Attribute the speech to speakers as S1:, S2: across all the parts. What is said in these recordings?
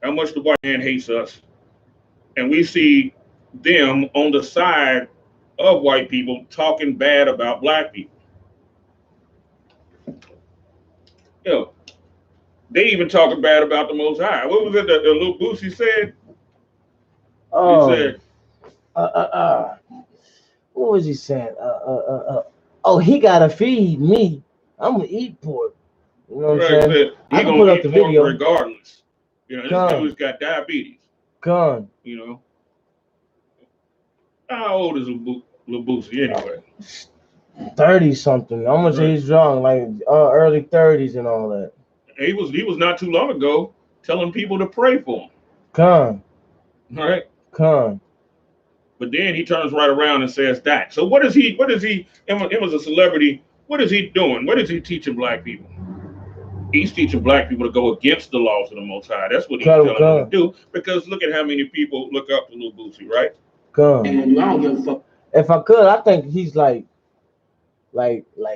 S1: how much the white man hates us, and we see them on the side of white people talking bad about black people. You know, they even talking bad about the Most High. What was it that the little Boosie said? He
S2: Oh,
S1: said,
S2: uh, uh, uh, what was he saying? Oh, he gotta feed me. I'm gonna eat pork. You know what I'm
S1: right,
S2: saying?
S1: said
S2: I
S1: he
S2: can
S1: gonna
S2: put up the
S1: eat pork
S2: video.
S1: regardless. This
S2: Con,
S1: dude's got diabetes.
S2: con,
S1: You know, how old is little Boosie
S2: uh,
S1: anyway?
S2: 30 something. I'm gonna say
S1: Right.
S2: he's wrong, like early 30s and all that.
S1: He was not too long ago telling people to pray for him.
S2: Con,
S1: All right.
S2: con.
S1: But then he turns right around and says that. So what is he? What is he? Him as a celebrity. What is he doing? What is he teaching black people? He's teaching black people to go against the laws of the Most High. That's what he's
S2: Con,
S1: telling them to
S2: con,
S1: do. Because look at how many people look up to Lil Boosie, right?
S2: con. I don't give a fuck. If I could, I think he's like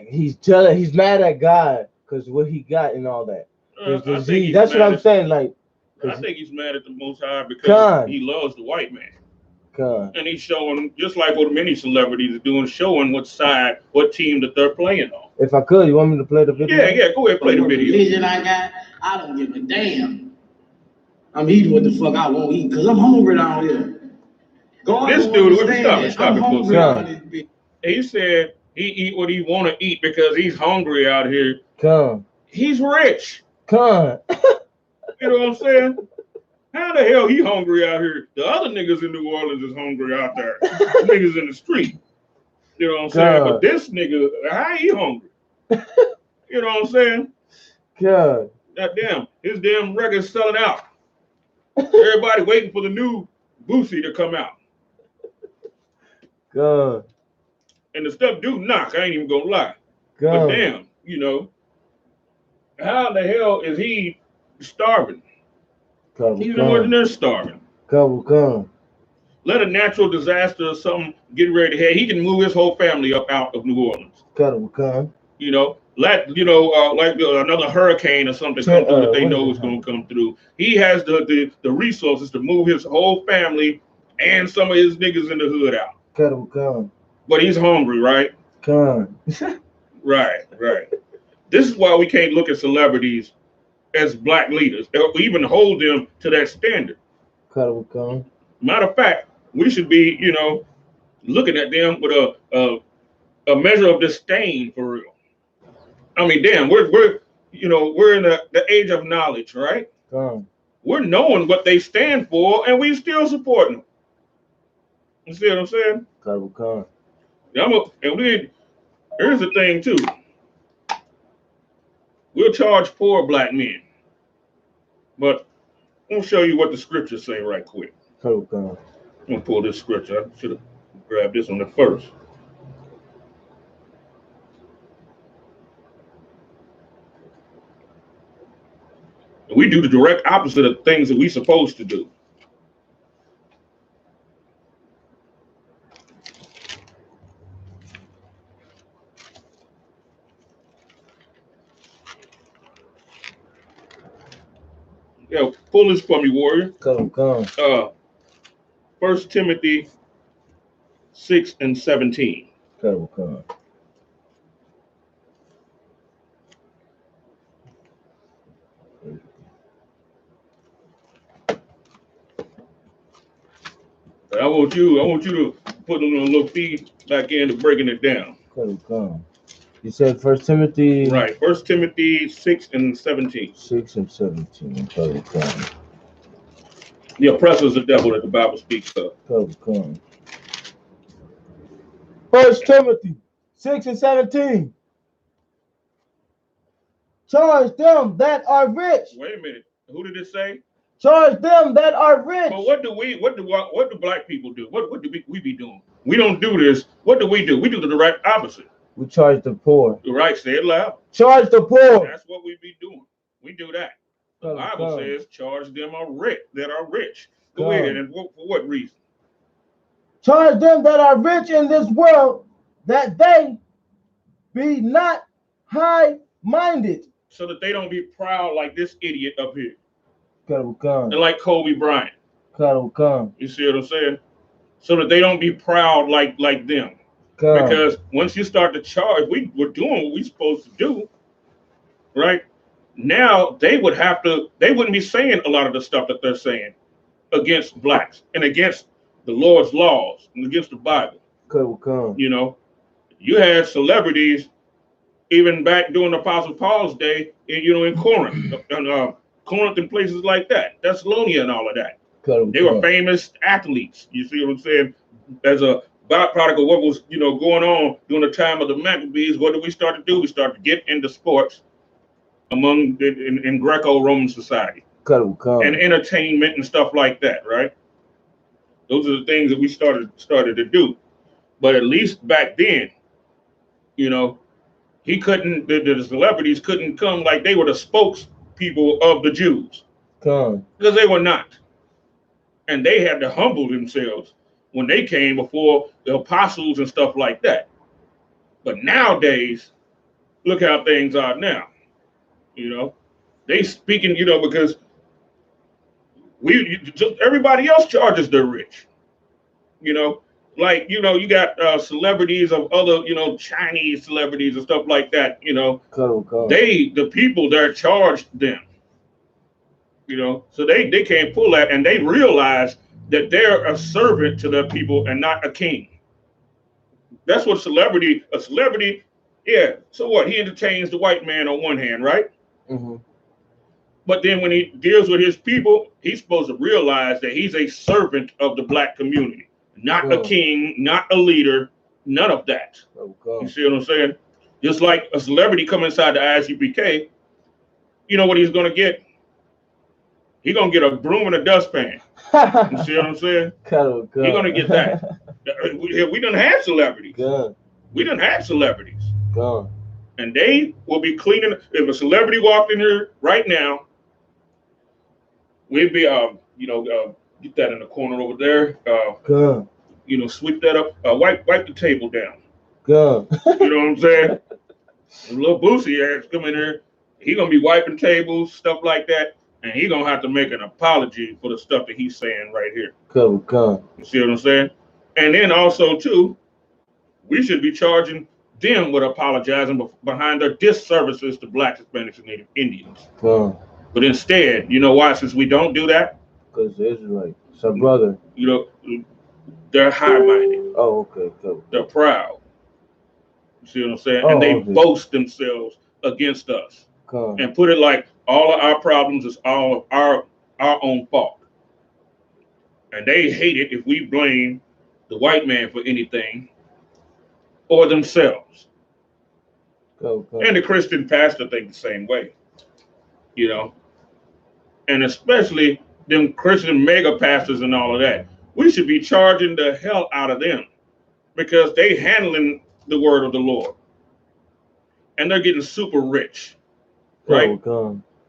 S2: he's jealous. He's mad at God because what he got and all that. His
S1: I think
S2: disease.
S1: he's
S2: That's what
S1: mad
S2: I'm
S1: at.
S2: saying. Like,
S1: I think he's mad at the Most High because
S2: con,
S1: he loves the white man,
S2: con.
S1: and he's showing just like what many celebrities are doing, showing what side, what team that they're playing on.
S2: If I could, you want me to play the video?
S1: Yeah, yeah. Go ahead, play the video.
S3: Religion I got, I don't give a damn. I'm eating what the fuck I want to eat because I'm hungry down here. God
S1: This
S3: don't
S1: dude,
S3: understand that.
S1: stop
S3: I'm
S1: it for a
S3: hungry
S1: second.
S3: down this bitch.
S1: He said he eat what he want to eat because he's hungry out here.
S2: Con,
S1: He's rich.
S2: con.
S1: You know what I'm saying? How the hell he hungry out here? The other niggas in New Orleans is hungry out there. Niggas in the street. You know what I'm saying? But this nigga, how he hungry? You know what I'm saying?
S2: God.
S1: That damn, his damn record's selling out. Everybody waiting for the new Boosie to come out.
S2: God.
S1: And the stuff do knock, I ain't even gonna lie.
S2: God.
S1: But damn, how the hell is he starving? He's nowhere near starving.
S2: Come.
S1: Let a natural disaster or something get ready to head. He can move his whole family up out of New Orleans.
S2: Come.
S1: Like another hurricane or something come through that they know is going to come through. He has the resources to move his whole family and some of his niggas in the hood out.
S2: Come.
S1: But he's hungry, right?
S2: Come.
S1: Right. This is why we can't look at celebrities as black leaders or even hold them to that standard.
S2: Come.
S1: Matter of fact, we should be, looking at them with a measure of disdain for real. I mean, damn, we're in the age of knowledge, right? We're knowing what they stand for, and we still support them. You see what I'm saying?
S2: Come.
S1: Here's the thing too. We'll charge poor black men, but I'm gonna show you what the scriptures say right quick.
S2: Come.
S1: I'm gonna pull this scripture. I should have grabbed this one at first. We do the direct opposite of things that we're supposed to do. Pull this for me, warrior.
S2: Come.
S1: 1 Timothy 6 and 17.
S2: Come.
S1: I want you to put a little feedback into breaking it down.
S2: Come. You said 1 Timothy.
S1: Right. 1 Timothy 6 and 17.
S2: 6 and 17. Come.
S1: The oppressor is the devil that the Bible speaks of.
S2: Come. 1 Timothy 6 and 17. Charge them that are rich.
S1: Wait a minute. Who did it say?
S2: Charge them that are rich.
S1: But what do black people do? What do we be doing? We don't do this. What do? We do the direct opposite.
S2: We charge the poor.
S1: Right, say it loud.
S2: Charge the poor.
S1: That's what we be doing. We do that. The Bible says charge them that are rich. Go ahead, and for what reason?
S2: Charge them that are rich in this world that they be not high-minded.
S1: So that they don't be proud like this idiot up here.
S2: Come.
S1: and like Kobe Bryant.
S2: Come.
S1: You see what I'm saying? So that they don't be proud like them.
S2: Come.
S1: Because once you start to charge, we're doing what we're supposed to do, right? Now they wouldn't be saying a lot of the stuff that they're saying against blacks and against the Lord's laws and against the Bible.
S2: Come.
S1: You know, you had celebrities even back during Apostle Paul's day, in Corinth, Corinth and places like that, Thessalonica and all of that. They were famous athletes. You see what I'm saying? As a byproduct of what was, going on during the time of the Maccabees, what did we start to do? We started to get into sports in Greco-Roman society and entertainment and stuff like that, right? Those are the things that we started to do. But at least back then, he couldn't. The celebrities couldn't come like they were the spokespeople of the Jews because they were not, and they had to humble themselves when they came before the apostles and stuff like that. But nowadays, look how things are now. They speaking, because everybody else charges the rich. Like you got celebrities of other, Chinese celebrities and stuff like that. The people there charged them. So they can't pull that, and they realize that they're a servant to their people and not a king. That's what a celebrity, yeah. So what? He entertains the white man on one hand, right?
S2: Mm-hmm.
S1: But then when he deals with his people, he's supposed to realize that he's a servant of the black community, not a king, not a leader, none of that. You see what I'm saying? Just like a celebrity come inside the I.S.U.P.K, you know what he's going to get? He's going to get a broom and a dustpan. You see what I'm saying? He's going to get that. We done had celebrities. We done had celebrities. And they will be cleaning. If a celebrity walked in here right now, we'd be, get that in the corner over there. Sweep that up. Wipe the table down. You know what I'm saying? Little Boosie ass come in here. He gonna be wiping tables, stuff like that, and he gonna have to make an apology for the stuff that he's saying right here. You see what I'm saying? And then also too, we should be charging them with apologizing behind their disservices to blacks, Hispanics, and Native Indians. But instead, you know why? Since we don't do that,
S2: because the Israelite, it's our brother.
S1: They're high-minded.
S2: Oh, okay.
S1: They're proud. You see what I'm saying? And they boast themselves against us and put it like all of our problems is all our own fault. And they hate it if we blame the white man for anything or themselves. And the Christian pastor think the same way. And especially them Christian mega pastors and all of that. We should be charging the hell out of them because they handling the word of the Lord. And they're getting super rich, right?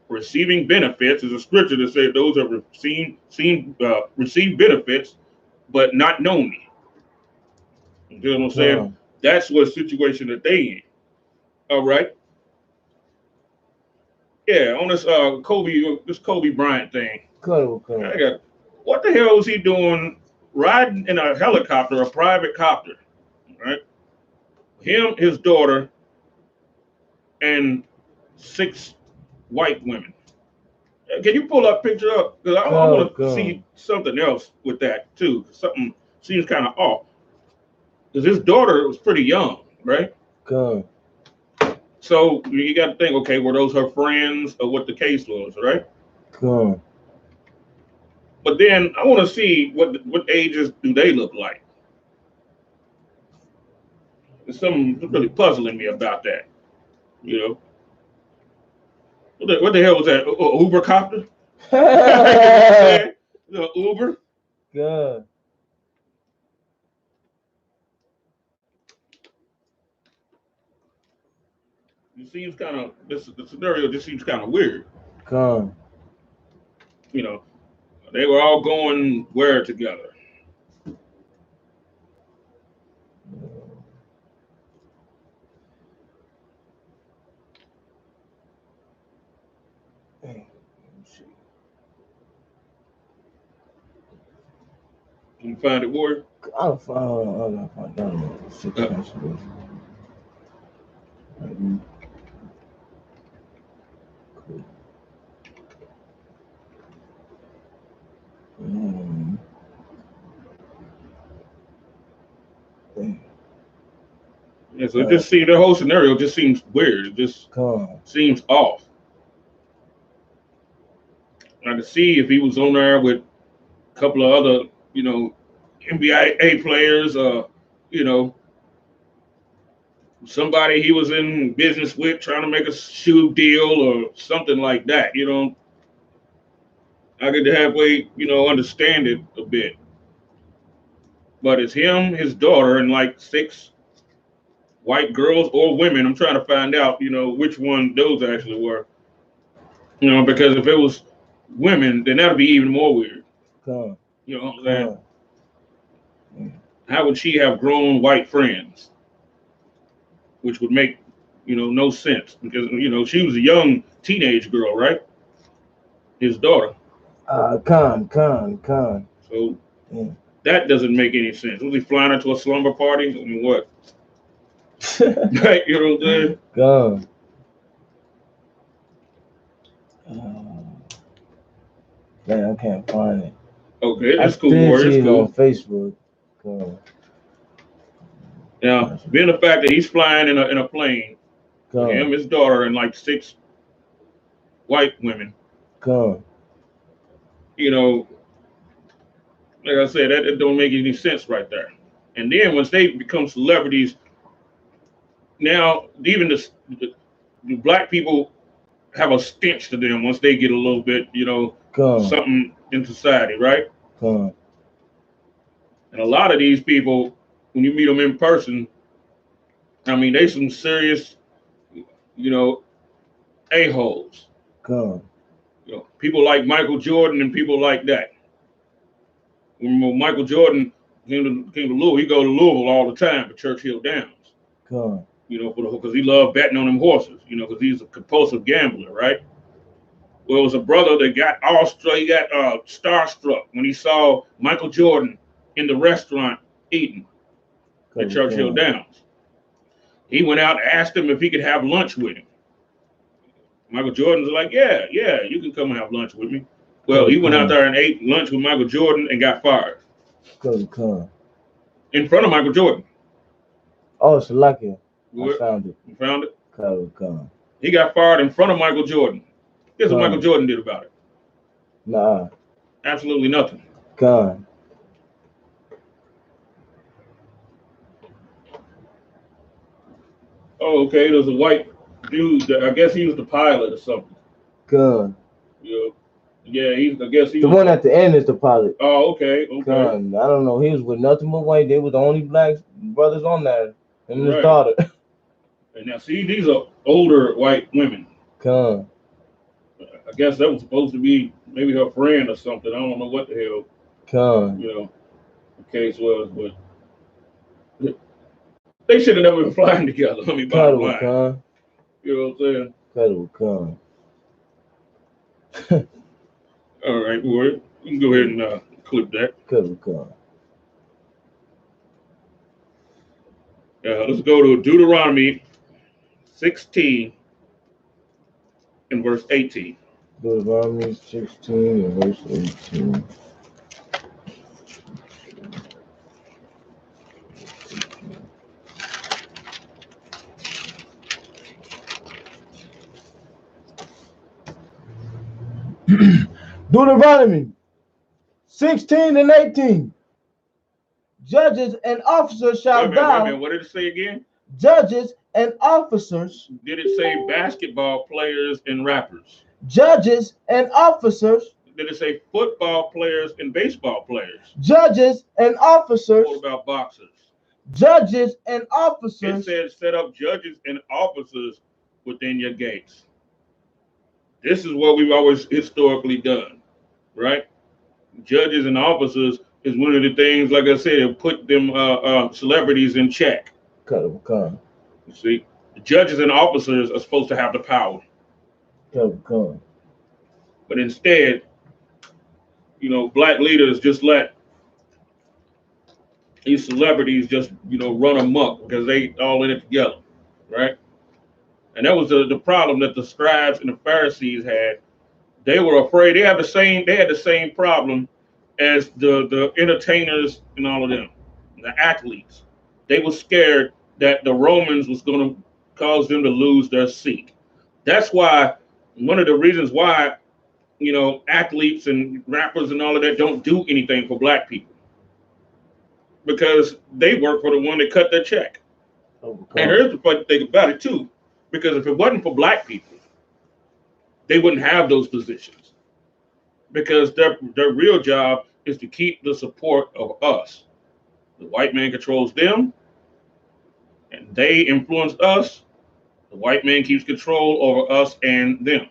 S1: Receiving benefits is a scripture that says those have received benefits, but not know me. You know what I'm saying? That's what situation that they in. All right. Yeah, on this Kobe Bryant thing. What the hell was he doing riding in a helicopter, a private copter, right? Him, his daughter, and 6 white women. Can you pull that picture up? Because I want to see something else with that too. Something seems kind of off. Because his daughter was pretty young, right? So you got to think, okay, were those her friends or what the case was, right? But then I want to see what ages do they look like. There's something really puzzling me about that. What the hell was that? Uber copter? Uber? It seems kind of the scenario just seems kind of weird. They were all going where together? You find it, Warrior?
S2: I'll find out. Six principles.
S1: Yeah, so just see the whole scenario just seems weird. It just seems off. I could see if he was on there with a couple of other, you know, NBA players, you know, somebody he was in business with trying to make a shoe deal or something like that, you know. I could halfway, you know, understand it a bit. But it's him, his daughter, and like 6 white girls or women. I'm trying to find out, you know, which one those actually were. You know, because if it was women, then that'd be even more weird. You know what I'm saying? How would she have grown white friends? Which would make, you know, no sense because, you know, she was a young teenage girl, right? His daughter. So that doesn't make any sense. Was he flying into a slumber party? I mean, what? Right, you know what I'm saying?
S2: Man, I can't find it.
S1: Okay, that's cool, Warrior. It's cool.
S2: On Facebook.
S1: Now, being the fact that he's flying in a plane, him, his daughter, and like 6 white women. You know, like I said, that don't make any sense right there. And then once they become celebrities, now even the black people have a stench to them once they get a little bit, you know, something in society, right? And a lot of these people, when you meet them in person, I mean, they some serious, you know, a-holes. You know, people like Michael Jordan and people like that. When Michael Jordan came to Louisville, he go to Louisville all the time for Churchill Downs. You know, because he loved betting on them horses, you know, because he's a compulsive gambler, right? Well, it was a brother that got awestruck, he got starstruck when he saw Michael Jordan in the restaurant eating at Churchill Downs. He went out and asked him if he could have lunch with him. Michael Jordan's like, yeah, you can come and have lunch with me. Well, he went out there and ate lunch with Michael Jordan and got fired. In front of Michael Jordan.
S2: Oh, it's lucky. I found it.
S1: You found it? He got fired in front of Michael Jordan. Guess what Michael Jordan did about it?
S2: Nah.
S1: Absolutely nothing. Oh, okay. There's a white dude that I guess he was the pilot or something. Yeah, I guess he
S2: the
S1: was
S2: one at the end is the pilot.
S1: Oh, okay.
S2: I don't know. He was with nothing but white. They were the only black brothers on there. And his daughter.
S1: And now see, these are older white women. I guess that was supposed to be maybe her friend or something. I don't know what the hell. You know, the case was, but they should have never been flying together. I mean, bottom line. You know what I'm saying? All right, Ward. You can go ahead and clip that. Let's go to Deuteronomy 16 and verse 18.
S2: Deuteronomy 16 and verse 18. Deuteronomy 16 and 18. Judges and officers shall bow.
S1: Wait a minute. What did it say again?
S2: Judges and officers.
S1: Did it say basketball players and rappers?
S2: Judges and officers.
S1: Did it say football players and baseball players?
S2: Judges and officers.
S1: What about boxers?
S2: Judges and officers.
S1: It said set up judges and officers within your gates. This is what we've always historically done, right? Judges and officers is one of the things, like I said, put them celebrities in check. You see, the judges and officers are supposed to have the power. But instead, you know, black leaders just let these celebrities just, run amok because they all in it together, right? And that was the problem that the scribes and the Pharisees had. They were afraid. They had the same problem as the entertainers and all of them, the athletes. They were scared that the Romans was going to cause them to lose their seat. That's why one of the reasons why athletes and rappers and all of that don't do anything for black people, because they work for the one that cut their check.
S2: Oh,
S1: And here's the funny thing about it too, because if it wasn't for black people, they wouldn't have those positions, because their real job is to keep the support of us. The white man controls them, and they influence us. The white man keeps control over us and them.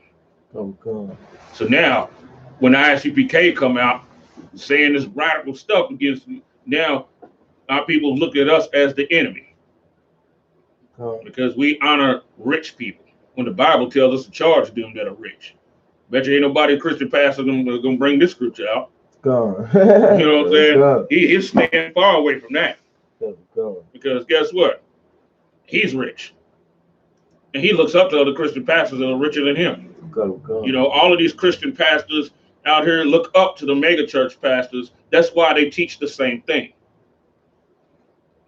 S2: Oh, God.
S1: So now, when I.S.U.P.K come out saying this radical stuff against me, now our people look at us as the enemy, because we honor rich people when the Bible tells us to charge them that are rich. Bet you ain't nobody Christian pastor gonna bring this scripture out.
S2: God.
S1: You know what I'm saying? He's staying far away from that. Because guess what? He's rich. And he looks up to other Christian pastors that are richer than him. All of these Christian pastors out here look up to the mega church pastors. That's why they teach the same thing.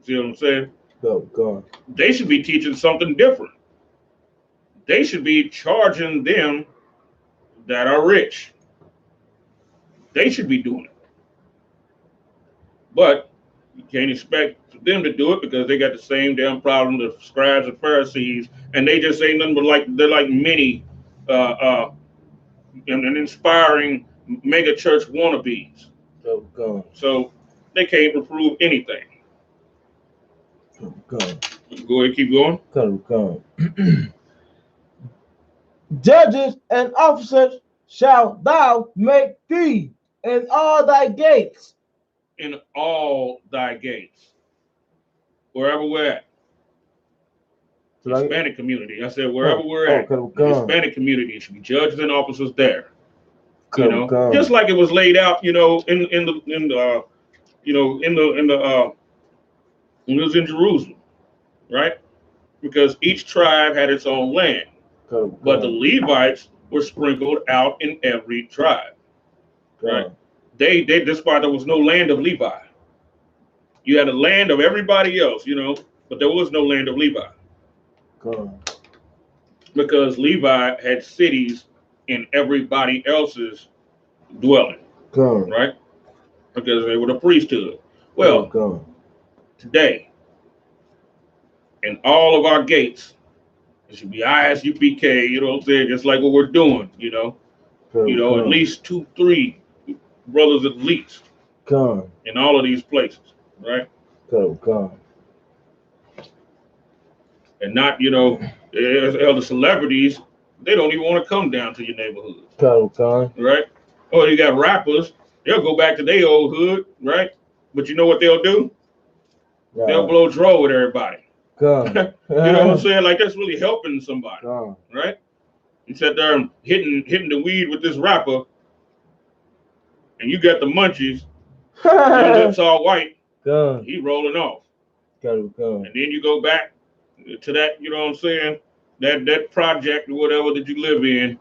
S1: See what I'm saying? They should be teaching something different. They should be charging them that are rich. They should be doing it. But you can't expect them to do it, because they got the same damn problem, the scribes and Pharisees, and they just ain't nothing but they're like many and inspiring mega church wannabes. So they can't reprove anything. Go ahead, keep going.
S2: Judges and officers shall thou make thee in all thy gates.
S1: In all thy gates. Wherever we're at. Hispanic community. I said wherever we're at. The Hispanic community should be judges and officers there. Just like it was laid out, when it was in Jerusalem, right? Because each tribe had its own land. But the Levites were sprinkled out in every tribe. Right? That's why there was no land of Levi. You had a land of everybody else, but there was no land of Levi. Because Levi had cities in everybody else's dwelling. Right? Because they were the priesthood. Well, today, in all of our gates, it should be I.S.U.P.K, you know what I'm saying? Just like what we're doing, at least 2, 3 brothers at least. In all of these places, right? And not, elder celebrities, they don't even want to come down to your neighborhood. Right? Oh, you got rappers, they'll go back to their old hood, right? But you know what they'll do? They'll blow dro with everybody. You know what I'm saying? Like, that's really helping somebody, right? You sat there hitting the weed with this rapper, and you got the munchies, your lips all white, he rolling off. And then you go back to that, you know what I'm saying, that project or whatever that you live in,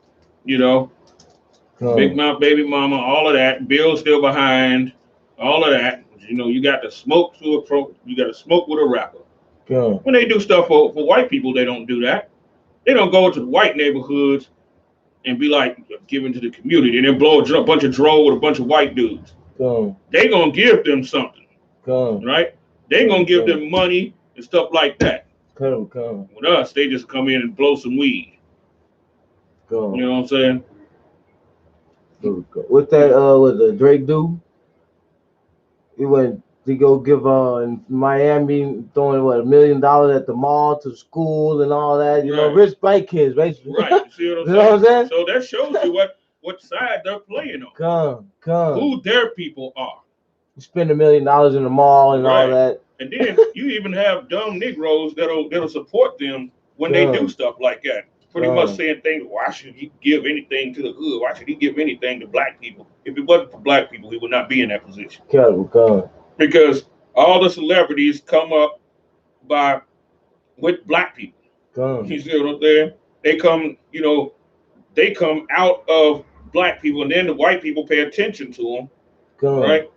S1: Big Mouth, Baby Mama, all of that, Bill still behind, all of that. You got to smoke with a rapper. When they do stuff for white people, they don't do that. They don't go into the white neighborhoods and be like giving to the community and then blow a bunch of dro with a bunch of white dudes. They gonna give them something, right? They gonna give them money and stuff like that. With us, they just come in and blow some weed. You know what I'm saying?
S2: What the Drake dude? He went to go give in Miami, throwing $1 million at the mall to school and all that. Rich white kids, basically.
S1: Right. You see what I'm saying? So that shows you what side they're playing on. Who their people are.
S2: You spend $1 million in the mall and all that.
S1: And then you even have dumb Negroes that'll support them when they do stuff like that. Pretty much saying things, why should he give anything to the hood? Why should he give anything to black people? If it wasn't for black people, he would not be in that position. Because All the celebrities come up by with black people.
S2: Come.
S1: You see what I'm saying? They come, they come out of black people, and then the white people pay attention to them,
S2: Come.
S1: right?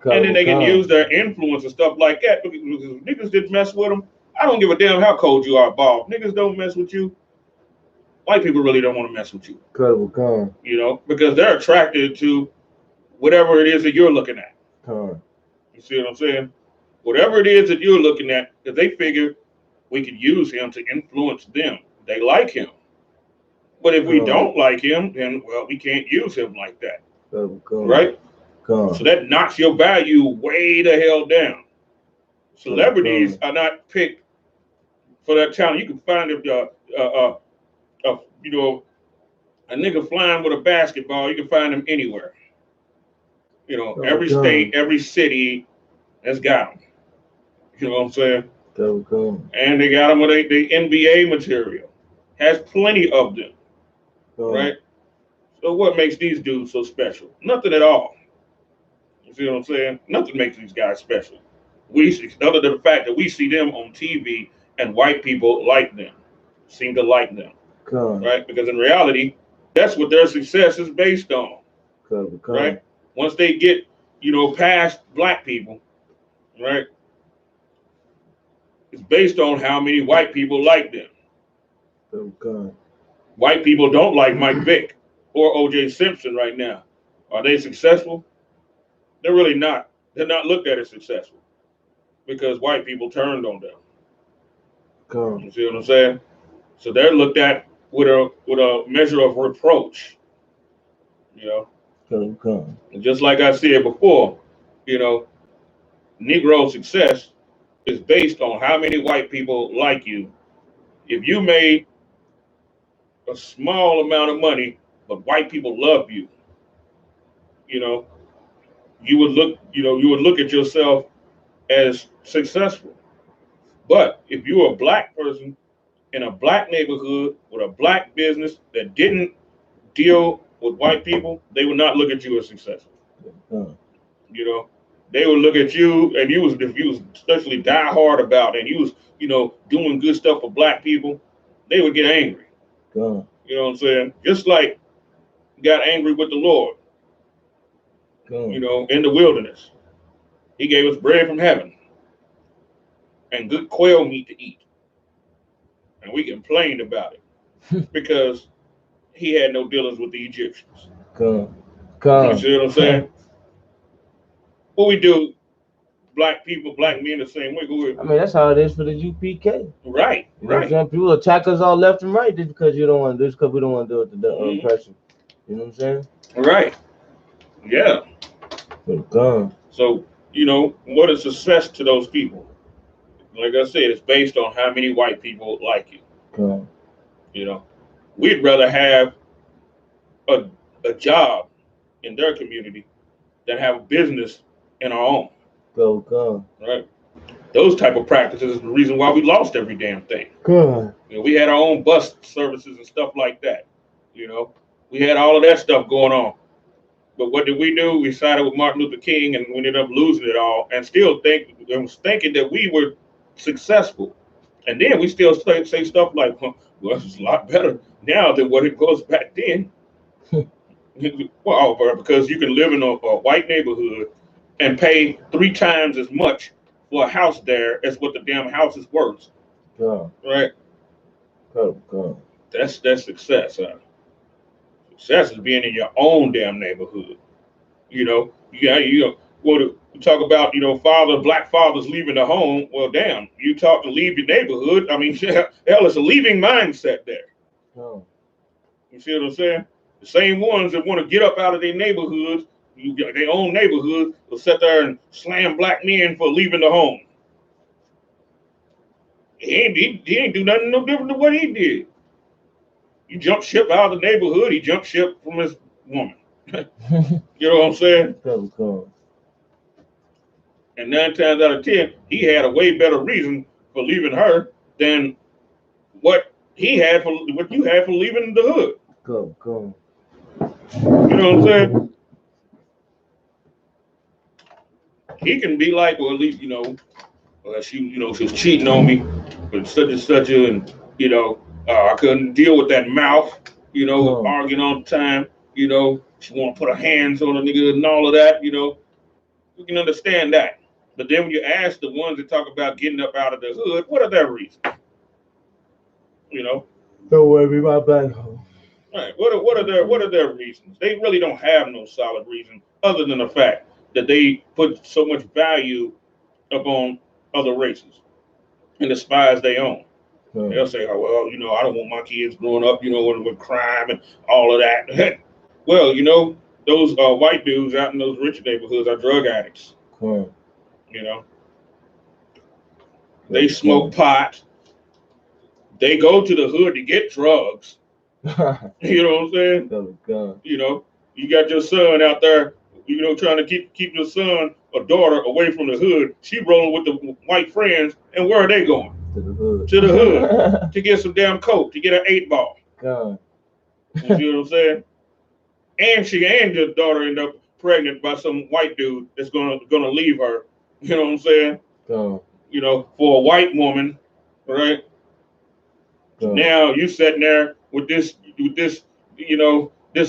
S1: And then they can use their influence and stuff like that. Because niggas didn't mess with them. I don't give a damn how cold you are, Bob. Niggas don't mess with you. White people really don't want to mess with you.
S2: Come.
S1: Because they're attracted to whatever it is that you're looking at.
S2: Come.
S1: You see what I'm saying? Whatever it is that you're looking at, because they figure we could use him to influence them. They like him. But if we don't like him, then, well, we can't use him like that. Right? So that knocks your value way the hell down. Celebrities are not picked for that talent. You can find a nigga flying with a basketball. You can find him anywhere. Every state, every city has got them. You know what I'm saying? And they got them with the NBA material. Has plenty of them. Right? So what makes these dudes so special? Nothing at all. You see what I'm saying? Nothing makes these guys special. Other than the fact that we see them on TV and white people like them, seem to like them. Right? Because in reality, that's what their success is based on. Right? Once they get, past black people, right? It's based on how many white people like them. White people don't like Mike Vick or O.J. Simpson right now. Are they successful? They're really not. They're not looked at as successful because white people turned on them. You see what I'm saying? So they're looked at with a measure of reproach. And just like I said before, Negro success is based on how many white people like you. If you made a small amount of money, but white people love you, you would look at yourself as successful. But if you're a black person in a black neighborhood with a black business that didn't deal with white people, they would not look at you as successful. They would look at you, and if you was especially die hard about it, and you was, doing good stuff for black people, they would get angry. You know what I'm saying? Just like got angry with the Lord, in the wilderness. He gave us bread from heaven and good quail meat to eat. And we complained about it because he had no dealings with the Egyptians. You see what I'm saying? What we do, black people, black men, the same way.
S2: I mean, that's how it is for the U.P.K.
S1: Right.
S2: You know what I'm saying? People attack us all left and right just because you don't want to do it, because we don't want to do it to the oppression. You know what I'm saying?
S1: Right. Yeah. So, what is success to those people? Like I said, it's based on how many white people like you. We'd rather have a job in their community than have a business in our own. Right? Those type of practices is the reason why we lost every damn thing. We had our own bus services and stuff like that. We had all of that stuff going on. But what did we do? We sided with Martin Luther King, and we ended up losing it all, and still thinking that we were successful. And then we still say stuff like, well, it's a lot better now than what it was back then. Well, because you can live in a white neighborhood and pay 3 times as much for a house there as what the damn house is worth. Right? That's success. Success is being in your own damn neighborhood. Well, we talk about, black fathers leaving the home. Well, damn, you talk to leave your neighborhood. I mean, hell, it's a leaving mindset there. You see what I'm saying? The same ones that want to get up out of their neighborhoods, their own neighborhoods, will sit there and slam black men for leaving the home. He ain't do nothing no different than what he did. You jump ship out of the neighborhood, he jumped ship from his woman. You know what I'm saying? And 9 times out of 10, he had a way better reason for leaving her than what you had for leaving the hood. You know what I'm saying? he can be like, well, at least, she was cheating on me with such and such, and I couldn't deal with that mouth, arguing all the time. She want to put her hands on a nigga and all of that. We can understand that. But then when you ask the ones that talk about getting up out of the hood, what are their reasons?
S2: Don't worry about back home.
S1: Right. What are their reasons? They really don't have no solid reason other than the fact that they put so much value upon other races and despise their own. They'll say, oh, well, I don't want my kids growing up, with crime and all of that. Well, those white dudes out in those rich neighborhoods are drug addicts. They smoke pot. They go to the hood to get drugs. You know what I'm saying? You got your son out there, trying to keep your son or daughter away from the hood. She rolling with the white friends, and where are they going?
S2: To the hood.
S1: To the hood to get some damn coke, to get an 8-ball.
S2: God.
S1: You see what I'm saying? And your daughter end up pregnant by some white dude that's gonna leave her. You know what I'm saying?
S2: God.
S1: For a white woman, right? God. Now you sitting there with this, this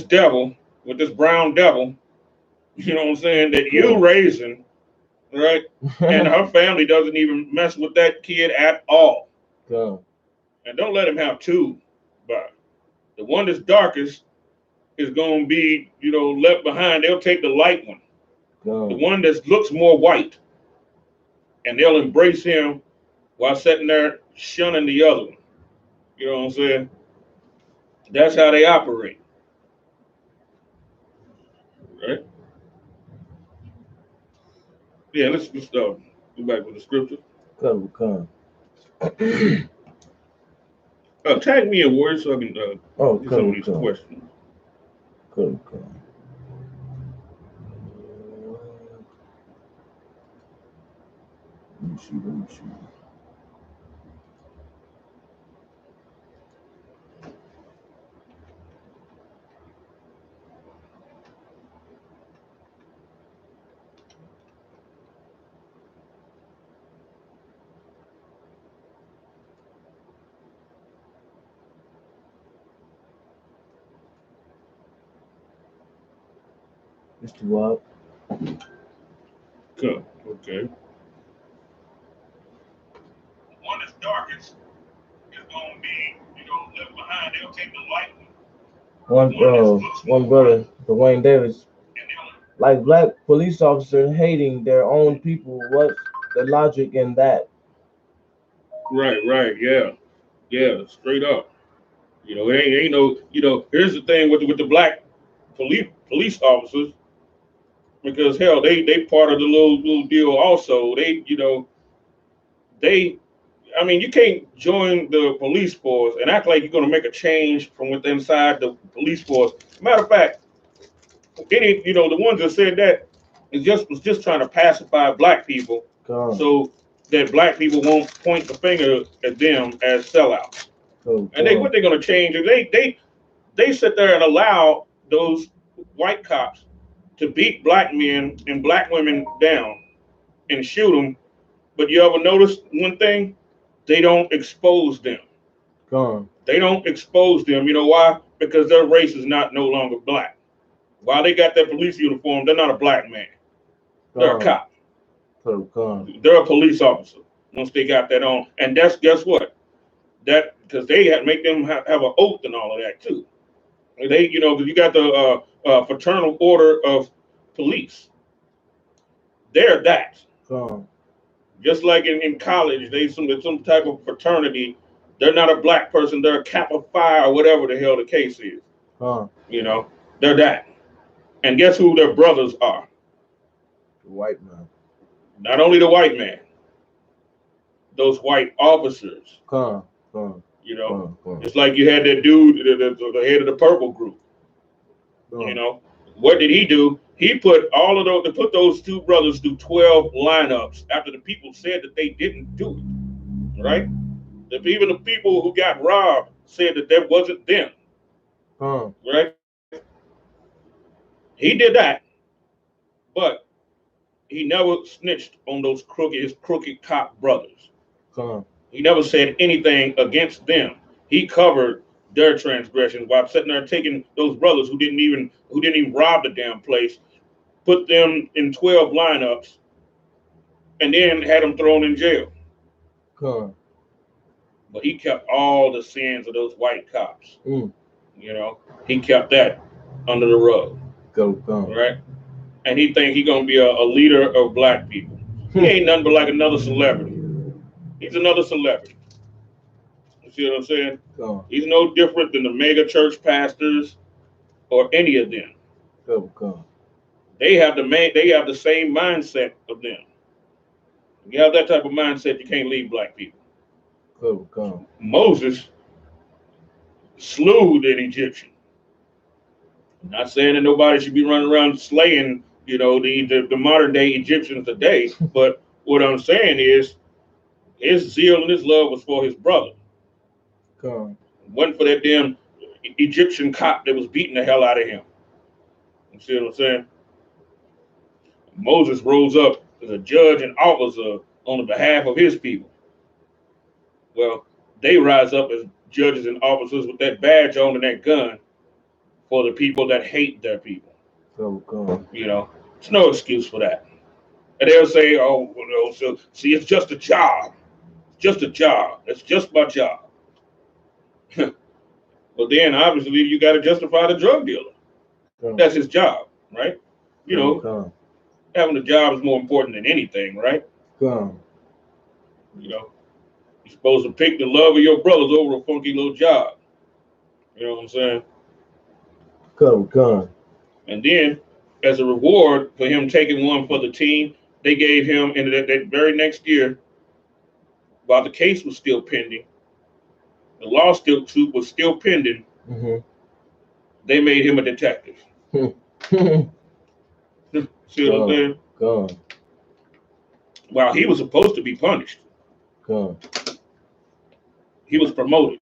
S1: devil, with this brown devil, you know what I'm saying, that you raising, right? And her family doesn't even mess with that kid at all.
S2: God.
S1: And don't let him have two. But the one that's darkest is going to be, left behind. They'll take the light one. God. The one that looks more white. And they'll embrace him while sitting there shunning the other one. You know what I'm saying? That's how they operate. Right? Yeah, let's go back with the scripture.
S2: Come.
S1: Tag me a word so I can get some of these questions.
S2: Come. Let me see. Mr. Walt.
S1: Good. Okay. One that's darkest is going to be, left behind. They'll take the light
S2: one brother, Dwayne Davis, like black police officers hating their own people. What's the logic in that?
S1: Right. Yeah. Straight up. It ain't no. Here's the thing with the black police officers, because hell, they part of the little deal also. I mean, you can't join the police force and act like you're going to make a change from within inside the police force. Matter of fact, the ones that said that was just trying to pacify black people, so that black people won't point the finger at them as sellouts. And what they're going to change is they sit there and allow those white cops to beat black men and black women down and shoot them. But you ever notice one thing? They don't expose them. They don't expose them. You know why? Because their race is no longer black. While they got their police uniform, they're not a black man. They're a cop. They're a police officer once they got that on. And guess what? That because they had make them have an oath and all of that too. They, because you got the fraternal order of police. They're that. Just like in college, they some type of fraternity. They're not a black person. They're a Kappa Phi or whatever the hell the case is. They're that. And guess who their brothers are?
S2: The white man.
S1: Not only the white man. Those white officers. It's like you had that dude, the head of the purple group. What did he do? He put those two brothers through 12 lineups after the people said that they didn't do it. Right? Even the people who got robbed said that wasn't them. Right? He did that. But he never snitched on his crooked cop brothers.
S2: Come.
S1: He never said anything against them. He covered their transgressions while sitting there taking those brothers who didn't even rob the damn place, put them in 12 lineups, and then had them thrown in jail.
S2: Come.
S1: But he kept all the sins of those white cops.
S2: Mm.
S1: You know, he kept that under the rug.
S2: Come.
S1: Right? And he think he gonna be a leader of black people. He ain't nothing but like another celebrity. He's another celebrity. You see what I'm saying?
S2: Come.
S1: He's no different than the mega church pastors or any of them.
S2: Come.
S1: They have the same mindset of them. If you have that type of mindset, you can't lead black people.
S2: Come.
S1: Moses slew an Egyptian. I'm not saying that nobody should be running around slaying, the modern day Egyptians today, but what I'm saying is his zeal and his love was for his brother.
S2: Come.
S1: It wasn't for that damn Egyptian cop that was beating the hell out of him. You see what I'm saying? Moses rose up as a judge and officer on the behalf of his people. Well, they rise up as judges and officers with that badge on and that gun for the people that hate their people.
S2: Come.
S1: It's no excuse for that. And they'll say, oh, so see, it's just a job. It's just a job. It's just my job. Well, then obviously you got to justify the drug dealer. That's his job, right? Having a job is more important than anything, right? You're supposed to pick the love of your brothers over a funky little job. You know what I'm saying?
S2: Come.
S1: And then, as a reward for him taking one for the team, they gave him, in that very next year, while the case was still pending, the lawsuit was still pending, they made him a detective. See what I'm saying? While he was supposed to be punished, he was promoted.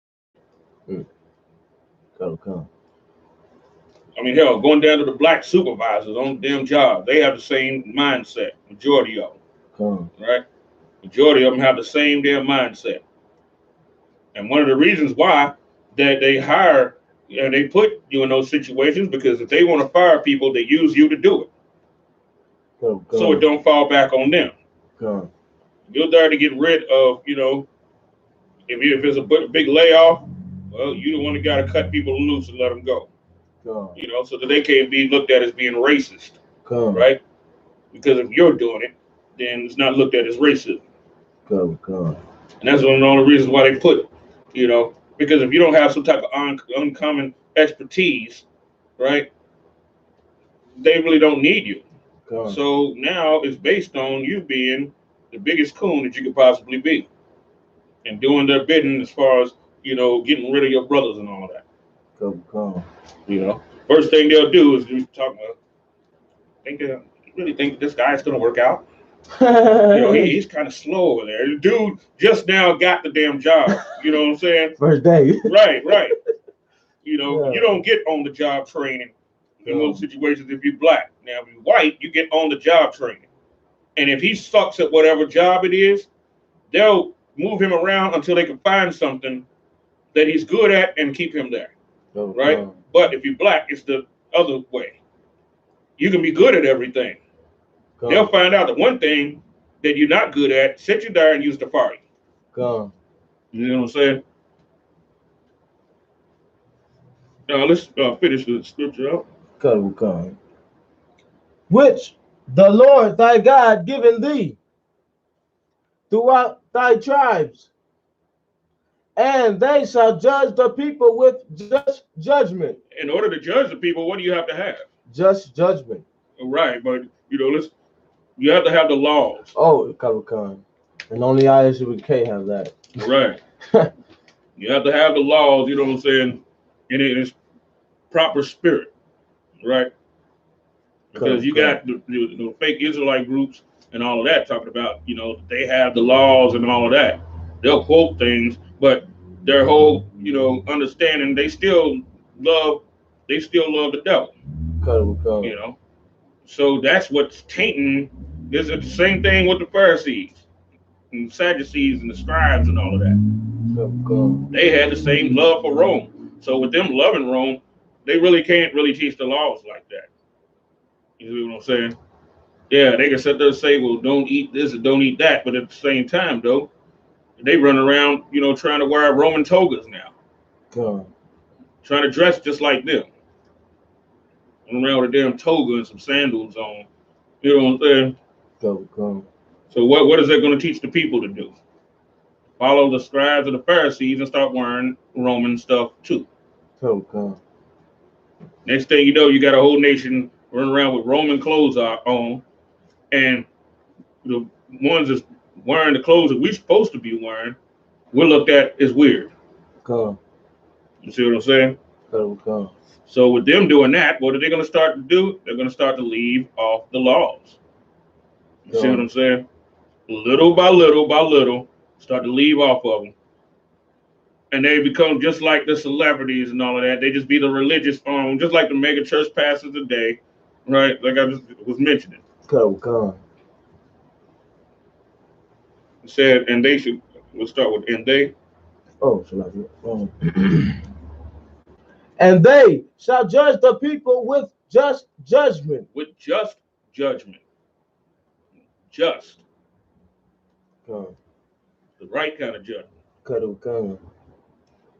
S1: I mean, hell, going down to the black supervisors on the damn job, they have the same mindset, majority of them, right? Majority of them have the same damn mindset. And one of the reasons why that they hire and they put you in those situations, because if they want to fire people, they use you to do it. So it don't fall back on them. You're there to get rid of, if it's a big layoff, well, you the one that got to cut people loose and let them go. So that they can't be looked at as being racist, right? Because if you're doing it, then it's not looked at as racism. And that's one of the only reasons why they put it, because if you don't have some type of uncommon expertise, right, they really don't need you. So now it's based on you being the biggest coon that you could possibly be and doing their bidding as far as, getting rid of your brothers and all that. First thing they'll do is talk about, really think this guy's going to work out? He's kind of slow over there. The dude just now got the damn job. You know what I'm saying?
S2: First day.
S1: Right. You don't get on the job training in those situations if you're black. Now, if you're white, you get on the job training. And if he sucks at whatever job it is, they'll move him around until they can find something that he's good at and keep him there. Right? But if you're black, it's the other way. You can be good at everything. They'll find out the one thing that you're not good at, sit you there and use the fire. You know what I'm saying? Now let's finish the scripture out.
S2: Which the Lord thy God given thee throughout thy tribes, and they shall judge the people with just judgment.
S1: In order to judge the people, what do you have to have?
S2: Just judgment.
S1: Right, but you have to have the laws.
S2: Oh, and only I.S.U.P.K have that.
S1: Right. You have to have the laws, you know what I'm saying, in its proper spirit, right? Because you got the fake Israelite groups and all of that talking about, they have the laws and all of that. They'll quote things, but their whole, understanding, they still love the devil. So that's what's tainting It's the same thing with the Pharisees and the Sadducees and the scribes and all of that. They had the same love for Rome. So with them loving Rome, they really can't really teach the laws like that. You see what I'm saying? Yeah, they can sit there and say, well, don't eat this and don't eat that. But at the same time, though, they run around, trying to wear Roman togas now. Trying to dress just like them. Run around with a damn toga and some sandals on. You know what I'm saying? So what is that going to teach the people to do? Follow the scribes of the Pharisees and start wearing Roman stuff too. Next thing you know, you got a whole nation running around with Roman clothes on, and the ones that's wearing the clothes that we're supposed to be wearing, we're looked at as weird. You see what I'm saying? So with them doing that, what are they going to start to do? They're going to start to leave off the laws. You see what I'm saying? Little by little, start to leave off of them. And they become just like the celebrities and all of that. They just be the religious just like the mega church pastors today, right? Like I just was mentioning. It said, and they should, we'll start with, and they.
S2: And they shall judge the people with just judgment.
S1: With just judgment. Just. The right kind of judgment. Go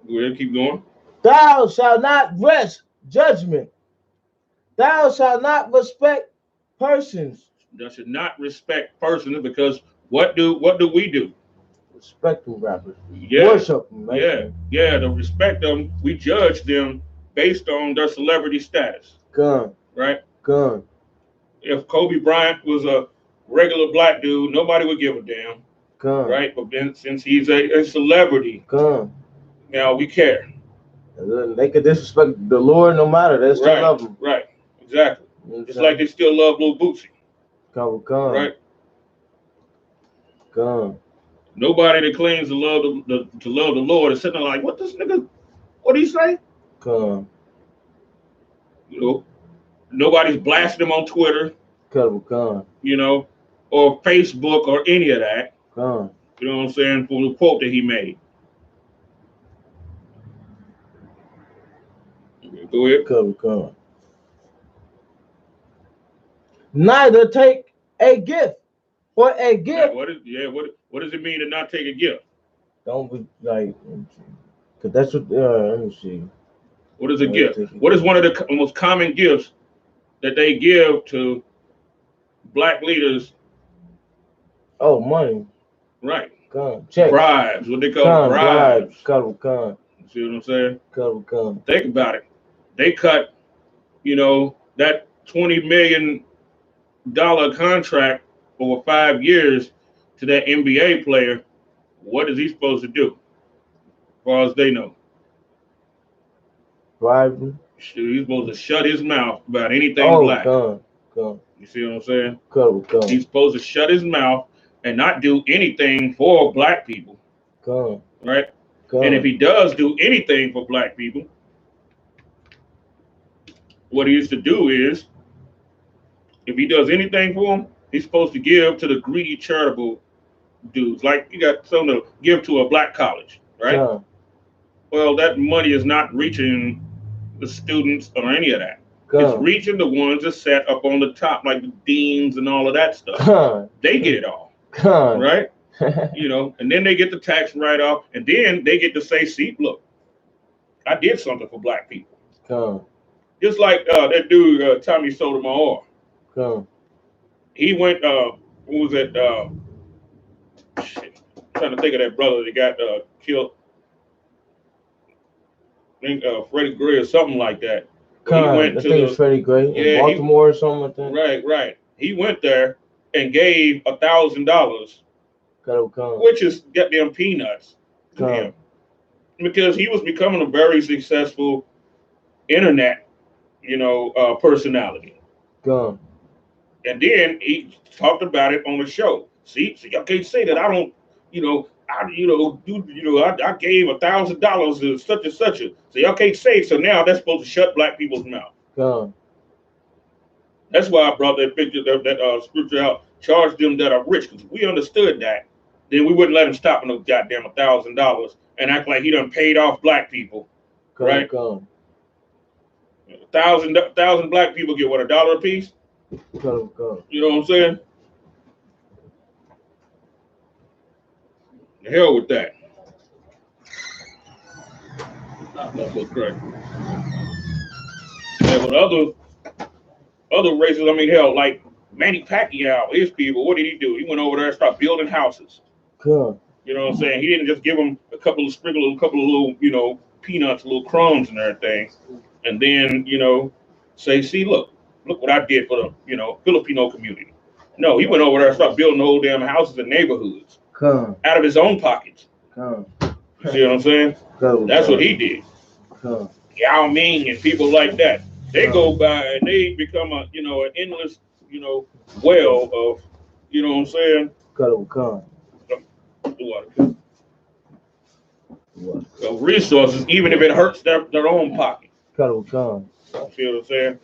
S1: ahead, keep going.
S2: Thou shalt not rest judgment. Thou shalt not respect persons.
S1: Thou should not respect persons, because what do we do?
S2: Respect them, rappers.
S1: Yeah.
S2: Worship them.
S1: Yeah. To respect them, we judge them based on their celebrity status. Right? If Kobe Bryant was a regular black dude, nobody would give a damn. Right? But then since he's a celebrity, now we care.
S2: They could disrespect the Lord no matter. They still love him.
S1: Right. Exactly. It's like they still love Lil Bootsy. Right? Nobody that claims to love the Lord is sitting there like, what this nigga? What do you say? Nobody's blasting him on Twitter. Or Facebook or any of that. You know what I'm saying? For the quote that he made. Go ahead.
S2: Neither take a gift or a gift.
S1: What does it mean to not take a gift?
S2: Don't be like, because that's what. Let me see.
S1: What is a gift? What is one of the most common gifts that they give to black leaders?
S2: Oh, money.
S1: Right.
S2: Check.
S1: Bribes. What they call bribes.
S2: See
S1: what I'm saying?
S2: Think
S1: about it. They cut, that $20 million contract over 5 years to that NBA player. What is he supposed to do? As far as they know.
S2: Bribe.
S1: He's supposed to shut his mouth about anything black. You see what I'm saying? He's supposed to shut his mouth and not do anything for black people. Right? And if he does do anything for black people, what he used to do is, if he does anything for them, he's supposed to give to the greedy charitable dudes. Like you got something to give to a black college, right? Well, that money is not reaching the students or any of that. It's reaching the ones that sat up on the top, like the deans and all of that stuff. They get it all, right? And then they get the tax write-off, and then they get to say, see, look, I did something for black people. Just like that dude, Tommy Sotomayor. He went, what was it? Shit. I'm trying to think of that brother that got killed. I think Freddie Gray or something like that.
S2: He went to it was Freddie Gray in Baltimore or something like that.
S1: Right. He went there and gave $1,000, which is goddamn peanuts to him, because he was becoming a very successful internet, personality. And then he talked about it on the show. See, so y'all can't say that I don't, I gave $1,000 to such and such. So y'all can't say it. So now that's supposed to shut black people's mouth. That's why I brought that picture, that scripture out. Charge them that are rich, because we understood that. Then we wouldn't let him stop on no goddamn $1,000 and act like he done paid off black people, right?
S2: Come.
S1: 1,000 black people get what, $1 a piece?
S2: Come.
S1: You know what I'm saying? The hell with that. That's what's correct. Yeah, but other races, I mean, hell, like Manny Pacquiao, his people, what did he do? He went over there and started building houses.
S2: Come.
S1: You know what I'm saying? He didn't just give them a couple of little, peanuts, little crumbs and everything. And then, say, see, look what I did for the, Filipino community. No, he went over there and started building whole damn houses and neighborhoods.
S2: Come.
S1: Out of his own pockets.
S2: Come.
S1: You see what I'm saying?
S2: Come.
S1: That's what he did.
S2: Come.
S1: Yao Ming and people like that. They go by and they become an endless, well of, you know what I'm saying?
S2: Come.
S1: Of resources, even if it hurts their own pocket.
S2: Come.
S1: See what I'm saying?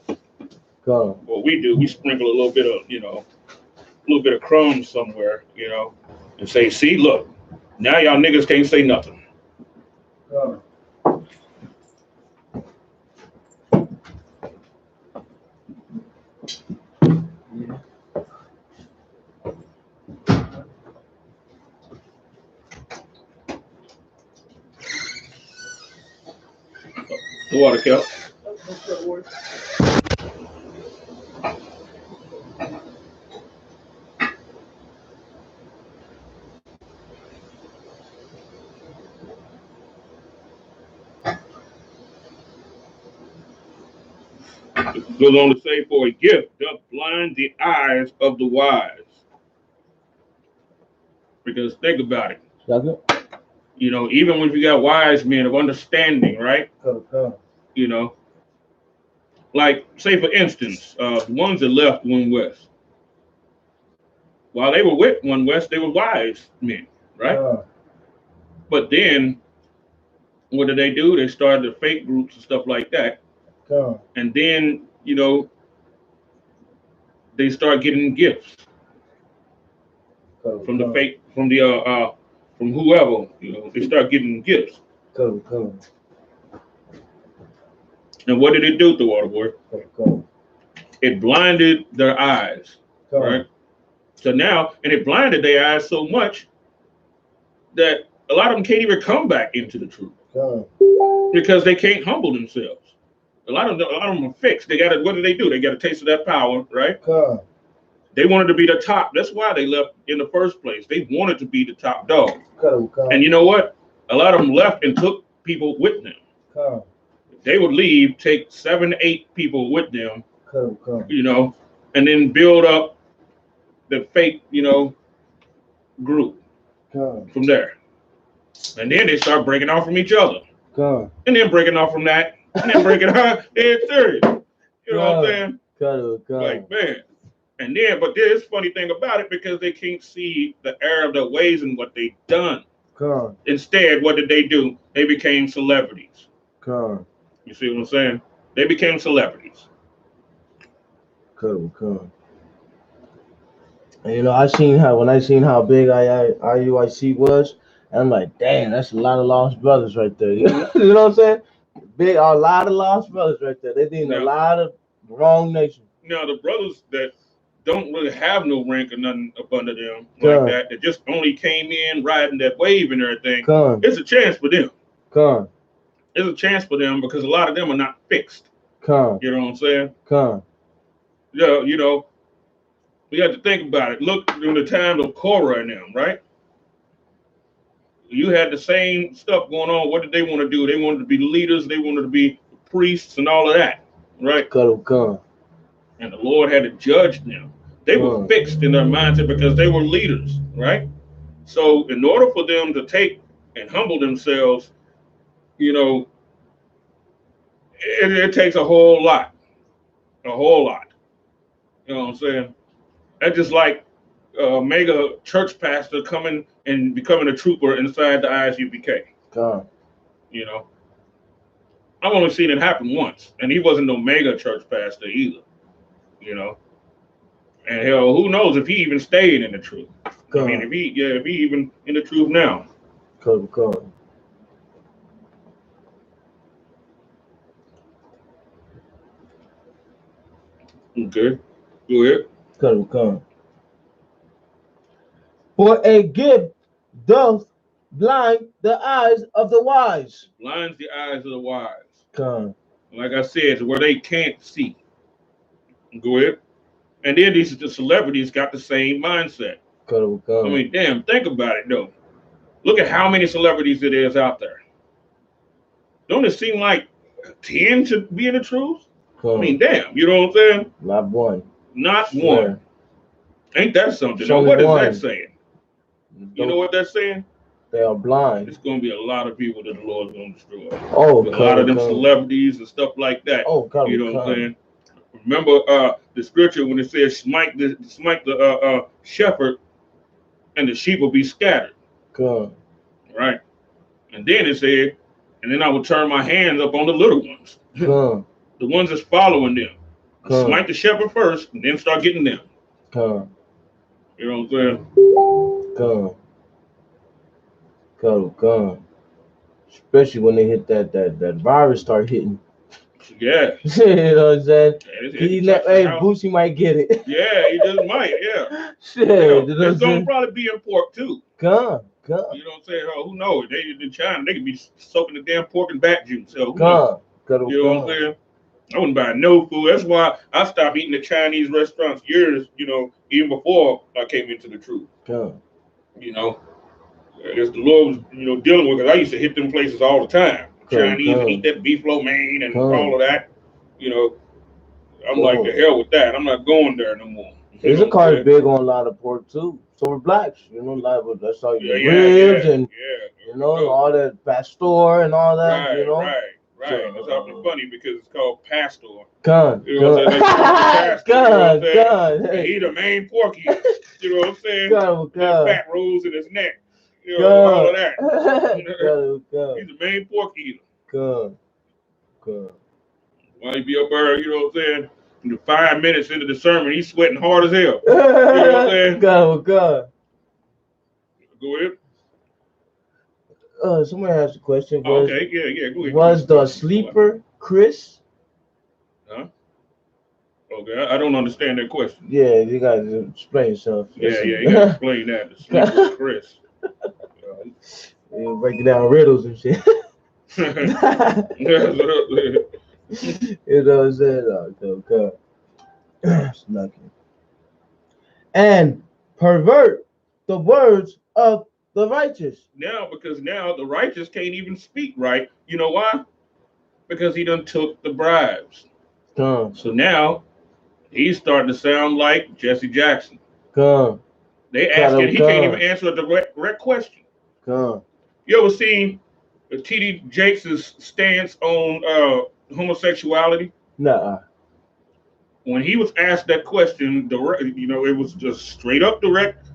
S2: Come.
S1: What we do, we sprinkle a little bit of crumbs somewhere, and say, see, look, now y'all niggas can't say nothing.
S2: Come.
S1: The water cup. It goes on to say, for a gift doth blind the eyes of the wise. Because think about it. Even when you got wise men of understanding, right? Like, say for instance, the ones that left One West. While they were with One West, they were wise men, right? But then, what did they do? They started the fake groups and stuff like that. And then, they start getting gifts from the fake, from whoever, they start getting gifts. And what did it do to Waterboy? It blinded their eyes, right? So now, and it blinded their eyes so much that a lot of them can't even come back into the truth because they can't humble themselves. A lot of them are fixed. What do? They got a taste of that power, right? They wanted to be the top. That's why they left in the first place. They wanted to be the top dog. And you know what? A lot of them left and took people with them. They would leave, take 7, 8 people with them, and then build up the fake, group from there. And then they start breaking off from each other. And then breaking off from that. And then breaking off. They're serious. You know what I'm saying? Like, man. And then, but there's a funny thing about it, because they can't see the error of their ways and what they've done. Instead, what did they do? They became celebrities. You see what I'm saying? They became celebrities.
S2: And I seen how big IUIC was, and I'm like, damn, that's a lot of lost brothers right there. You know what I'm saying? A lot of lost brothers right there. They did a lot of wrong nations.
S1: Now the brothers that don't really have no rank or nothing up under them like that just only came in riding that wave and everything, it's a chance for them. It's a chance for them because a lot of them are not fixed. You know what I'm saying? Yeah, we have to think about it. Look, during the time of Korah and them, right? You had the same stuff going on. What did they want to do? They wanted to be the leaders. They wanted to be priests and all of that, right? And the Lord had to judge them. They were fixed in their mindset because they were leaders, right? So in order for them to take and humble themselves, it takes a whole lot. You know what I'm saying? That's just like a mega church pastor coming and becoming a trooper inside the I.S.U.P.K. I've only seen it happen once, and he wasn't no mega church pastor either. You know, and hell, who knows if he even stayed in the truth?
S2: Come
S1: I mean, if he even in the truth now.
S2: Come.
S1: Okay, go ahead.
S2: Come. For a gift doth blind the eyes of the wise.
S1: Blinds the eyes of the wise.
S2: Come.
S1: Like I said, where they can't see. Go ahead. And then the celebrities got the same mindset.
S2: Come.
S1: I mean, damn, think about it though. Look at how many celebrities it is out there. Don't it seem like 10 should be in the truth? I mean, damn, you know what I'm saying?
S2: Not one.
S1: Not one. Ain't that something?
S2: It's
S1: Now,
S2: only
S1: what is
S2: one.
S1: that saying? You know what that's saying?
S2: They are blind.
S1: It's going to be a lot of people that the Lord's going to destroy.
S2: Oh,
S1: a lot of them celebrities and stuff like that.
S2: Oh,
S1: you know what I'm saying? Remember the scripture when it says, smite the shepherd and the sheep will be scattered.
S2: Come.
S1: Right? And then it said, and then I will turn my hands up on the little ones.
S2: Come.
S1: The ones that's following them.
S2: Come.
S1: Smite the shepherd first, and then start getting them.
S2: Come.
S1: You know what I'm saying?
S2: Come. Especially when they hit that virus start hitting.
S1: Yeah.
S2: You know what I'm saying?
S1: Hey,
S2: Boosie might get it.
S1: Yeah, he just might, yeah.
S2: Shit.
S1: It's going to probably be in pork too.
S2: Come.
S1: You know what I'm saying? Oh, who knows? They in China, they could be soaking the damn pork and back juice. So you know what I'm saying? I wouldn't buy no food. That's why I stopped eating the Chinese restaurants years, even before I came into the truth. You know, I guess the Lord was, dealing with it. I used to hit them places all the time. Chinese, eat that beef lo mein and all of that. I'm like, the hell with that. I'm not going there no more.
S2: Issachar is big on a lot of pork too. So we're blacks, that's all ribs and all that pastor and all that.
S1: Right. It's awfully funny because it's called pastor.
S2: God.
S1: He's the main pork eater. You know what I'm saying?
S2: God.
S1: Fat rolls in his neck. All of that. He's the main pork eater.
S2: God.
S1: Why he be up there, you know what I'm saying? 5 minutes into the sermon, he's sweating hard as hell. You know what I'm saying?
S2: God.
S1: Go ahead.
S2: Somebody asked a question.
S1: Okay, yeah, go ahead.
S2: Was the sleeper Chris?
S1: Huh? Okay, I don't understand that question.
S2: Yeah, you gotta explain yourself.
S1: Yeah, you gotta explain that. The sleeper Chris.
S2: Breaking down riddles and shit. You know what I'm saying? Okay. Snuggie. And pervert the words of the righteous.
S1: Because now the righteous can't even speak right. You know why? Because he done took the bribes. So now he's starting to sound like Jesse Jackson. They asking, he can't even answer a direct question. You ever seen T.D. Jakes' stance on homosexuality?
S2: Nah.
S1: When he was asked that question, it was just straight up direct,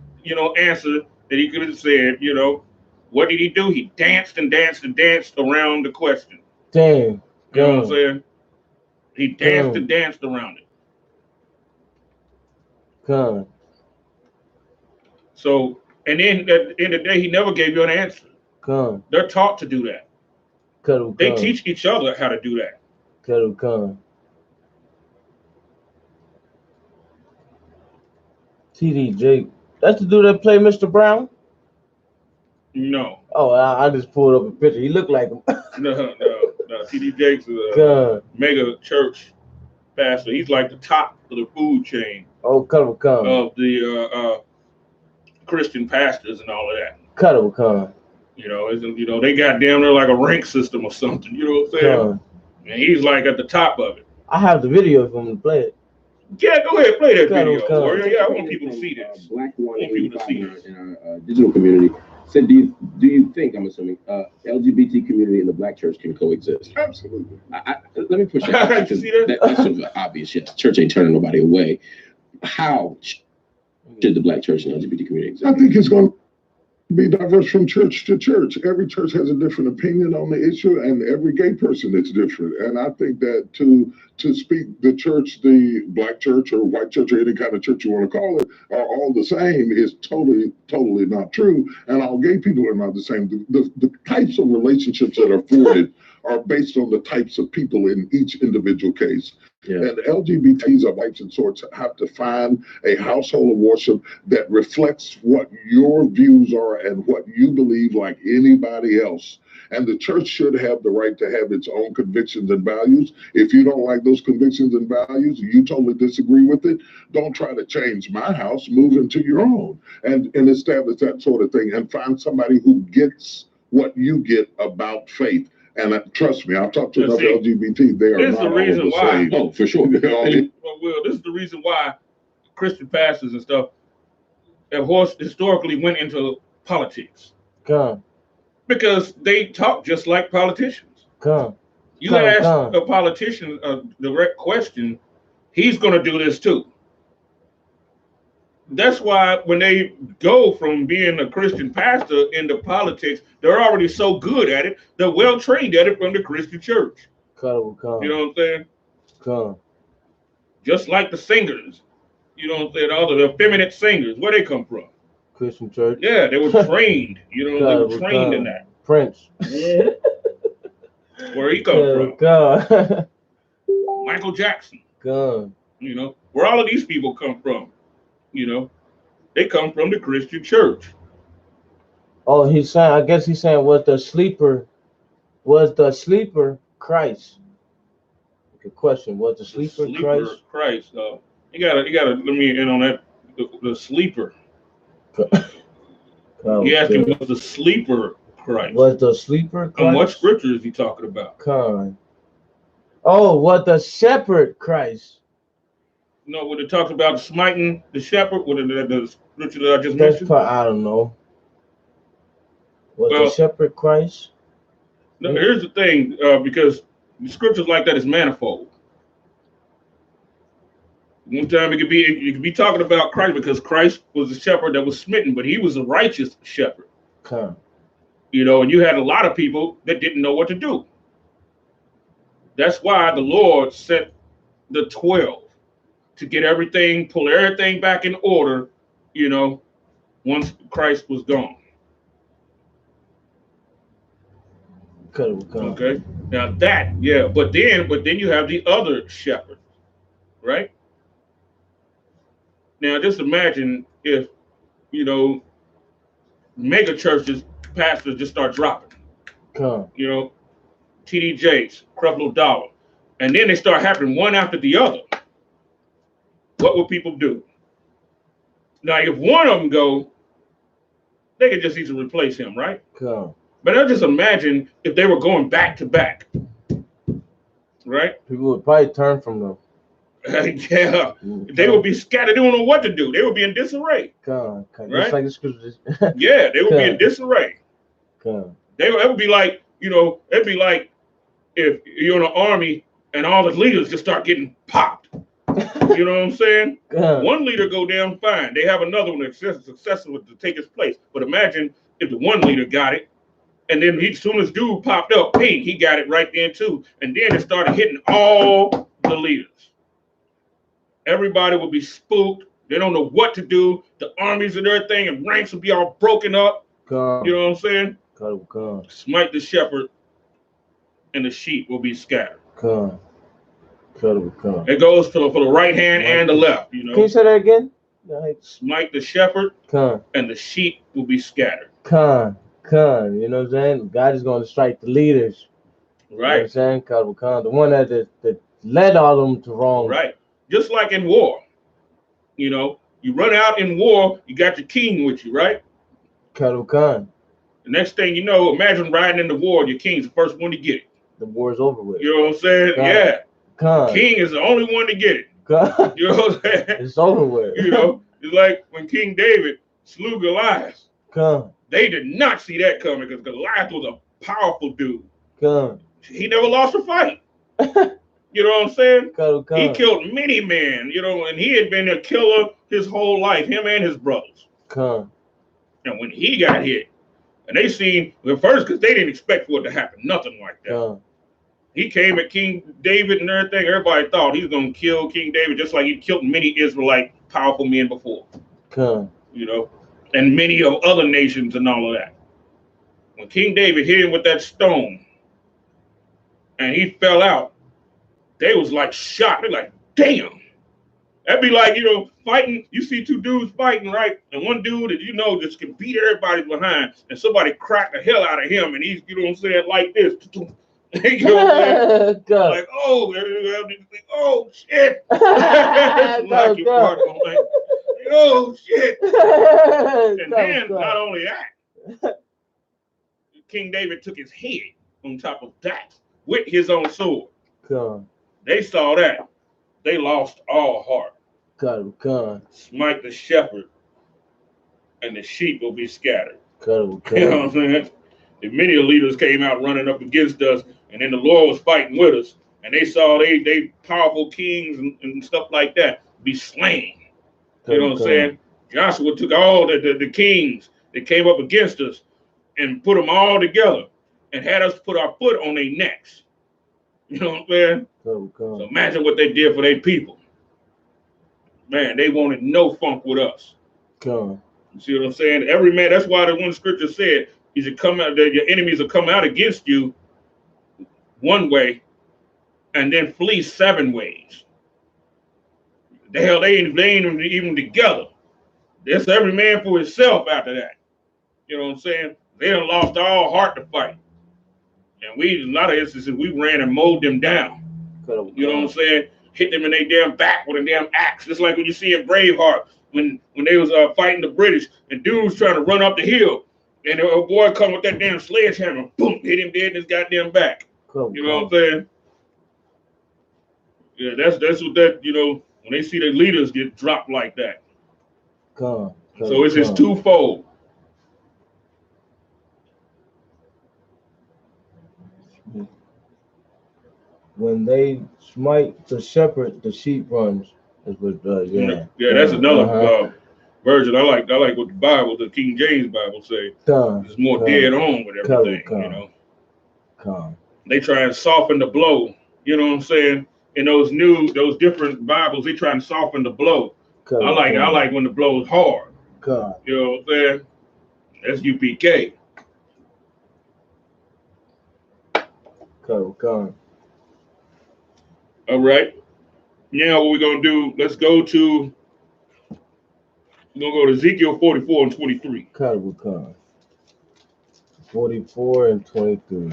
S1: answer that he could have said. What did he do? He danced and danced and danced around the question.
S2: Damn.
S1: You know what I'm saying? He danced and danced around it. So, and then at the end of the day, he never gave you an answer. They're taught to do that. They teach each other how to do that.
S2: T.D. Jake. That's the dude that played Mr. Brown?
S1: No.
S2: Oh, I just pulled up a picture. He looked like him.
S1: No. T.D. Jakes is a mega church pastor. He's like the top of the food chain.
S2: Oh,
S1: of the Christian pastors and all of that. They got damn near like a rank system or something. You know what I'm saying? And he's like at the top of it.
S2: I have the video of him to play it.
S1: Yeah, go ahead, play that video, Warrior. Yeah, I want people to see this.
S4: Black 185 in our digital community said, do you think, I'm assuming, LGBT community and the black church can coexist?
S1: Absolutely.
S4: Let me push that. That's sort of obvious. Shit. The church ain't turning nobody away. How should the black church and LGBT community exist?
S5: I think it's going to be diverse from church to church. Every church has a different opinion on the issue, and every gay person is different. And I think that to speak the church, the black church or white church or any kind of church you want to call it, are all the same is totally not true. And all gay people are not the same. The types of relationships that are afforded are based on the types of people in each individual case. Yeah. And LGBTs of types and sorts have to find a household of worship that reflects what your views are and what you believe like anybody else. And the church should have the right to have its own convictions and values. If you don't like those convictions and values, you totally disagree with it, don't try to change my house, move into your own and establish that sort of thing and find somebody who gets what you get about faith. And trust me, I've talked to enough LGBT. They are not all the same.
S4: Oh, for sure.
S1: Well, this is the reason why Christian pastors and stuff have historically went into politics. Because they talk just like politicians. You ask a politician a direct question, he's going to do this too. That's why when they go from being a Christian pastor into politics, they're already so good at it. They're well trained at it from the Christian church. You know what I'm saying? Just like the singers, you know what I'm saying? All the effeminate singers, where they come from?
S2: Christian church.
S1: Yeah, they were trained. You know, they were trained in that.
S2: Prince.
S1: Where he come from? Michael Jackson. You know, where all of these people come from. You know, they come from the Christian church.
S2: Oh, he's saying, I guess he's saying, was the sleeper Christ? Good question. Was the sleeper Christ?
S1: You gotta let me in on that. The sleeper. You asked him, was the sleeper Christ?
S2: Was the sleeper Christ?
S1: And what scripture is he talking about?
S2: Oh, what the shepherd Christ?
S1: No, when it talks about smiting the shepherd, what the scripture that I just mentioned?
S2: I don't know. Was the shepherd Christ?
S1: No, here's the thing, because the scriptures like that is manifold. One time it could be talking about Christ because Christ was the shepherd that was smitten, but he was a righteous shepherd. You know, and you had a lot of people that didn't know what to do. That's why the Lord sent the 12 to get pull everything back in order, you know, once Christ was gone. Okay. Now but then you have the other shepherd, right? Now just imagine if, you know, mega churches, pastors just start dropping. You know, TD Jakes, Creflo Dollar, and then they start happening one after the other. What will people do? Now, if one of them go, they could just easily replace him, right? But I just imagine if they were going back to back, right?
S2: People would probably turn from them.
S1: Yeah, they would be scattered. They don't know what to do. They would be in disarray.
S2: Right?
S1: Like yeah, they would be in disarray. It would be like, you know, it'd be like if you're in an army and all the leaders just start getting popped. You know what I'm saying? One leader go down fine. They have another one that's successful to take his place. But imagine if the one leader got it, and then as soon as dude popped up, ping, he got it right then too. And then it started hitting all the leaders. Everybody will be spooked. They don't know what to do. The armies and everything and ranks will be all broken up. You know what I'm saying? Smite the shepherd and the sheep will be scattered. It goes for the right hand and the left. You know.
S2: Can you say that again?
S1: Smite the shepherd and the sheep will be scattered.
S2: You know what I'm saying? God is going to strike the leaders.
S1: Right.
S2: You know what I'm saying? The one that led all of them to wrong.
S1: Right. Just like in war. You know, you run out in war, you got your king with you, right? The next thing you know, imagine riding in the war, your king's the first one to get it.
S2: The war's over with.
S1: You know what I'm saying? Yeah. King is the only one to get it. You know what I'm saying?
S2: It's over with.
S1: You know, it's like when King David slew Goliath. They did not see that coming because Goliath was a powerful dude. He never lost a fight. You know what I'm saying? He killed many men, you know, and he had been a killer his whole life, him and his brothers. And when he got hit, and they seen the first, because they didn't expect for it to happen, nothing like that. He came at King David and everything. Everybody thought he was going to kill King David just like he killed many Israelite powerful men before. You know, and many of other nations and all of that. When King David hit him with that stone and he fell out, they was like shocked. They're like, damn. That'd be like, you know, fighting. You see two dudes fighting, right? And one dude that you know just can beat everybody behind, and somebody crack the hell out of him, and he's, you know what I'm saying, like this. You know what I'm saying? Like, oh shit. Like your partner, like, oh shit. And then not only that, King David took his head on top of that with his own sword. They saw that. They lost all heart. Smite the shepherd, and the sheep will be scattered. You know what I'm saying? And many leaders came out running up against us, and then the Lord was fighting with us, and they saw they powerful kings and stuff like that be slain. You know what I'm saying? Joshua took all the kings that came up against us and put them all together and had us put our foot on their necks. You know what I'm saying? So imagine what they did for their people. Man, they wanted no funk with us. You see what I'm saying? Every man, that's why the one scripture said, is it come out that your enemies will come out against you one way and then flee 7 ways. The hell, they ain't even together. That's every man for himself after that. You know what I'm saying? They done lost all heart to fight. And we, in a lot of instances, we ran and mowed them down. You know what I'm saying? Hit them in their damn back with a damn axe. Just like when you see in Braveheart, when they was fighting the British, and dudes trying to run up the hill, and a boy come with that damn sledgehammer, boom, hit him dead in his goddamn back. You know what I'm saying? Yeah, that's what that, you know, when they see the leaders get dropped like that. So it's twofold.
S2: When they smite the shepherd, the sheep runs. Is what
S1: Yeah, that's another version. I like what the Bible, the King James Bible say. It's more dead on with everything, you know. They try and soften the blow. You know what I'm saying? In those different Bibles, they try and soften the blow. I like when the blow is hard. You know what I'm saying? S-U-P-K. All right. Now what we're gonna do? We're gonna go to Ezekiel 44 and 23.
S2: 44 and 23.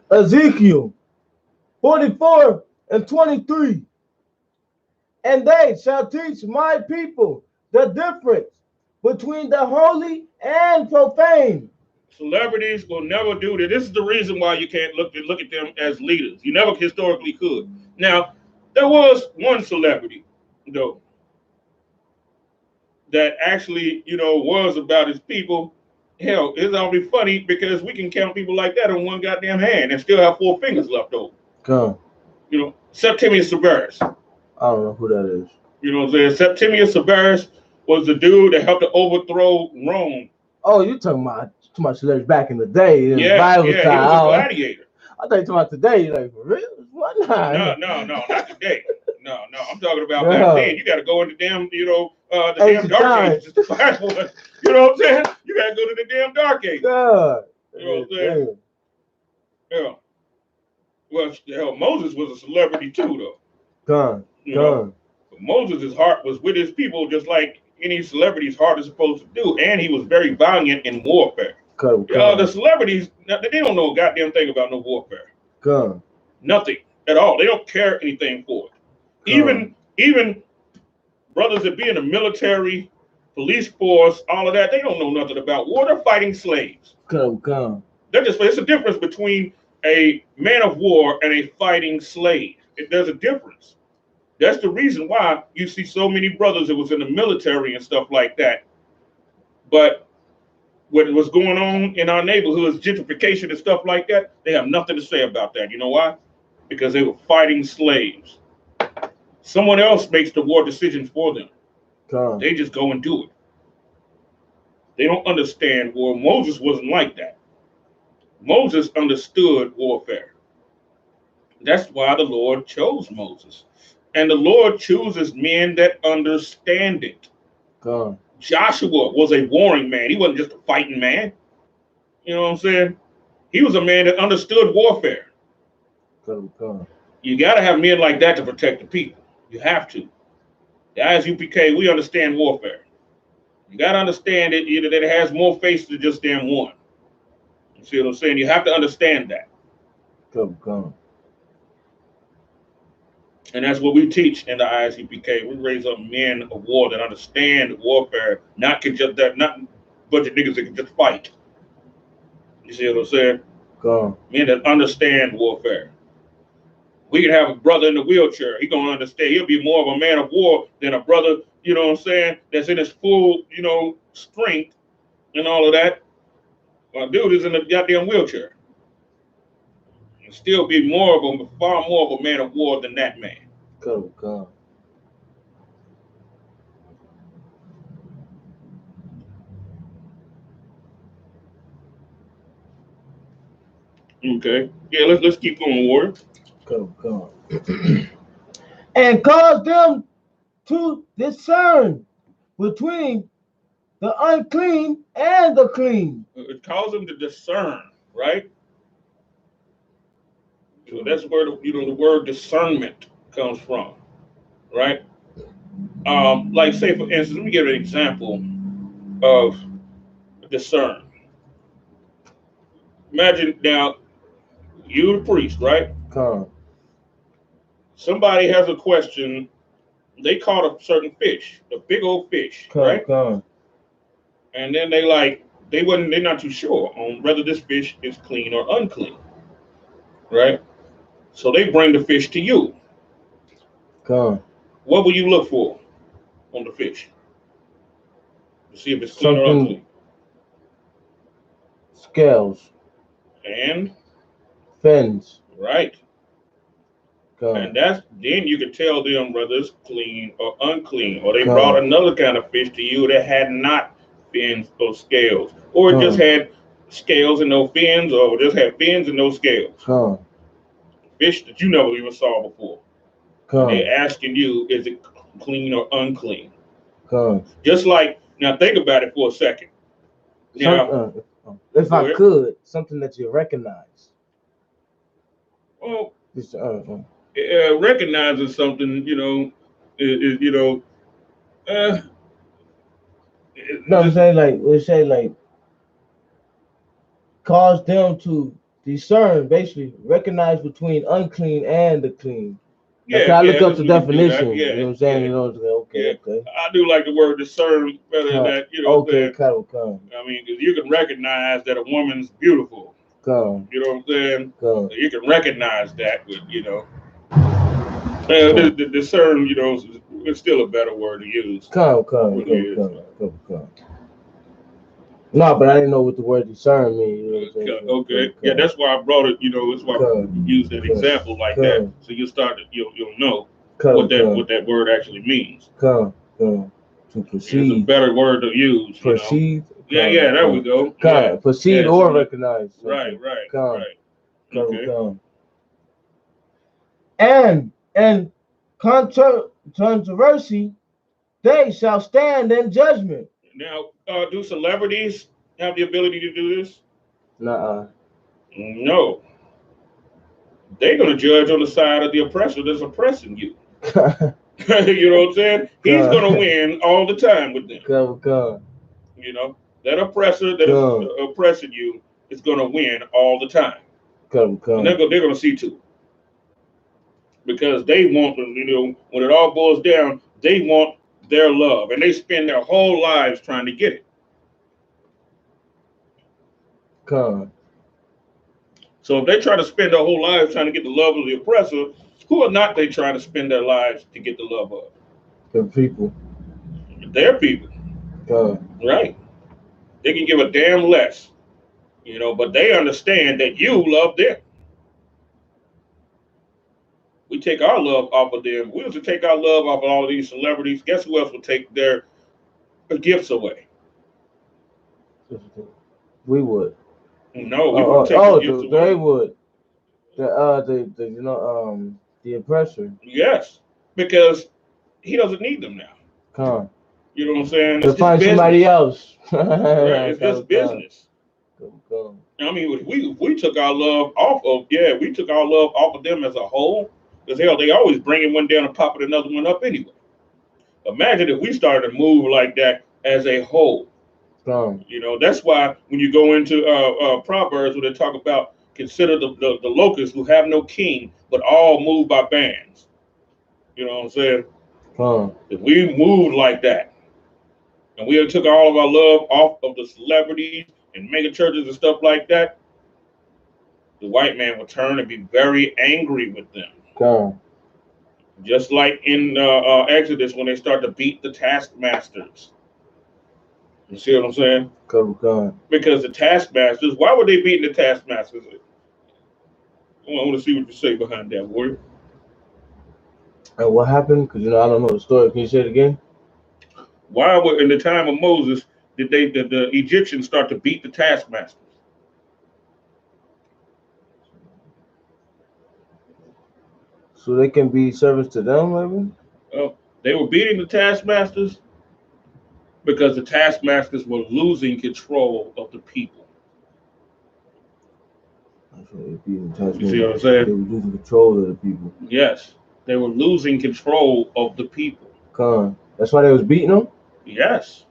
S2: Ezekiel 44 and 23. And they shall teach my people the difference between the holy and profane.
S1: Celebrities will never do that. This is the reason why you can't look at them as leaders. You never historically could. Now, there was one celebrity, though, that actually, you know, was about his people. Hell, it's always funny because we can count people like that on one goddamn hand and still have 4 fingers left over. You know, Septimius Severus.
S2: I don't know who that is.
S1: You know what I'm saying? Septimius Severus was the dude that helped to overthrow Rome.
S2: Oh, you talking about too much celebrities back in the day?
S1: Yeah, he was a gladiator.
S2: I thought you talking about today. Like, for real? What?
S1: No, not today. No, I'm talking about back then. You got to go into damn, you know, the damn dark ages to find one. You know what I'm saying? You got to go to the damn dark ages. You know what I'm saying? Yeah. Well, hell, Moses was a celebrity too, though. You know? But Moses' heart was with his people, just like any celebrity's heart is supposed to do, and he was very valiant in warfare. The celebrities, they don't know a goddamn thing about no warfare. Nothing at all. They don't care anything for it. Even brothers that be in the military, police force, all of that, they don't know nothing about war. They're fighting slaves. It's a difference between a man of war and a fighting slave. There's a difference. That's the reason why you see so many brothers that was in the military and stuff like that. But what was going on in our neighborhoods, gentrification and stuff like that, they have nothing to say about that. You know why? Because they were fighting slaves. Someone else makes the war decisions for them. They just go and do it. They don't understand war. Moses wasn't like that. Moses understood warfare. That's why the Lord chose Moses. And the Lord chooses men that understand it. Joshua was a warring man. He wasn't just a fighting man. You know what I'm saying? He was a man that understood warfare. You got to have men like that to protect the people. You have to. The I.S.U.P.K, we understand warfare. You got to understand it, either that it has more faces than just damn one. You see what I'm saying? You have to understand that. And that's what we teach in the I.S.U.P.K. We raise up men of war that understand warfare, not a bunch of niggas that can just fight. You see what I'm saying? Men that understand warfare. We can have a brother in the wheelchair. He gonna understand. He'll be more of a man of war than a brother, you know what I'm saying, that's in his full, strength and all of that. Well, dude is in a goddamn wheelchair. He'll still be far more of a man of war than that man. Okay. Yeah, let's keep going, Warrior.
S2: And cause them to discern between the unclean and the clean.
S1: It calls them to discern, right? So that's where the word discernment comes from, right? Like say for instance, let me give an example of discern. Imagine now, you're the priest, right? Somebody has a question. They caught a certain fish, a big old fish, right? And then they're not too sure on whether this fish is clean or unclean, right? So they bring the fish to you. What will you look for on the fish to see if it's clean or unclean?
S2: Scales.
S1: And
S2: fins.
S1: Right. And then you can tell them whether it's clean or unclean, or they brought another kind of fish to you that had not fins or scales, or it just had scales and no fins, or just had fins and no scales. Fish that you never even saw before. They're asking you, is it clean or unclean? Just like, now think about it for a second. Now,
S2: if I could, something that you recognize.
S1: Well, recognizing something, no,
S2: I'm saying like cause them to discern, basically recognize between unclean and the clean. I look up the definition. You know what I'm saying? Okay.
S1: I do like the word discern better than that.
S2: Okay,
S1: I mean, because you can recognize that a woman's beautiful. You know what I'm saying? You can recognize that, but the discern, it's still a better word to use.
S2: No, but I didn't know what the word discern means.
S1: Okay. Yeah, that's why I brought it. That's why I used that example like that. So you'll know what that word actually means.
S2: To perceive.
S1: It's a better word to use.
S2: Perceive.
S1: Yeah, there we go.
S2: Perceive or recognize.
S1: Right. Okay.
S2: And controversy, they shall stand in judgment.
S1: Now, do celebrities have the ability to do this?
S2: No.
S1: They're going to judge on the side of the oppressor that's oppressing you. You know what I'm saying? He's going to win all the time with them. That oppressor that is oppressing you is going to win all the time. And they're going to see to it. Because they want, when it all boils down, they want their love. And they spend their whole lives trying to get it. So if they try to spend their whole lives trying to get the love of the oppressor, who are not they trying to spend their lives to get the love of?
S2: The people.
S1: Their people.
S2: Con.
S1: Right. They can give a damn less, but they understand that you love them. We take our love off of them. We used to take our love off of all of these celebrities. Guess who else would take their gifts away?
S2: We would.
S1: No, we wouldn't take the gifts away.
S2: They would. The oppressor.
S1: Yes, because he doesn't need them now.
S2: Con.
S1: You know what I'm saying?
S2: To find somebody else.
S1: Right, it's just business.
S2: Con.
S1: I mean, if we took our love off of, we took our love off of them as a whole, because hell, they always bringing one down and popping another one up anyway. Imagine if we started to move like that as a whole. That's why when you go into Proverbs, where they talk about consider the locusts who have no king, but all move by bands. You know what I'm saying? If we moved like that, and we took all of our love off of the celebrities and mega churches and stuff like that, the white man would turn and be very angry with them. Just like in Exodus when they start to beat the taskmasters. You see what I'm saying? Because the taskmasters, why were they beating the taskmasters? I want to see what you say behind that word.
S2: And what happened? Because I don't know the story. Can you say it again?
S1: Why were in the time of Moses did the Egyptians start to beat the taskmasters?
S2: So they can be servants to them, maybe?
S1: They were beating the taskmasters because the taskmasters were losing control of the people. You see what I'm saying?
S2: They were losing control of the people.
S1: Yes, they were losing control of the people.
S2: That's why they was beating them?
S1: Yes.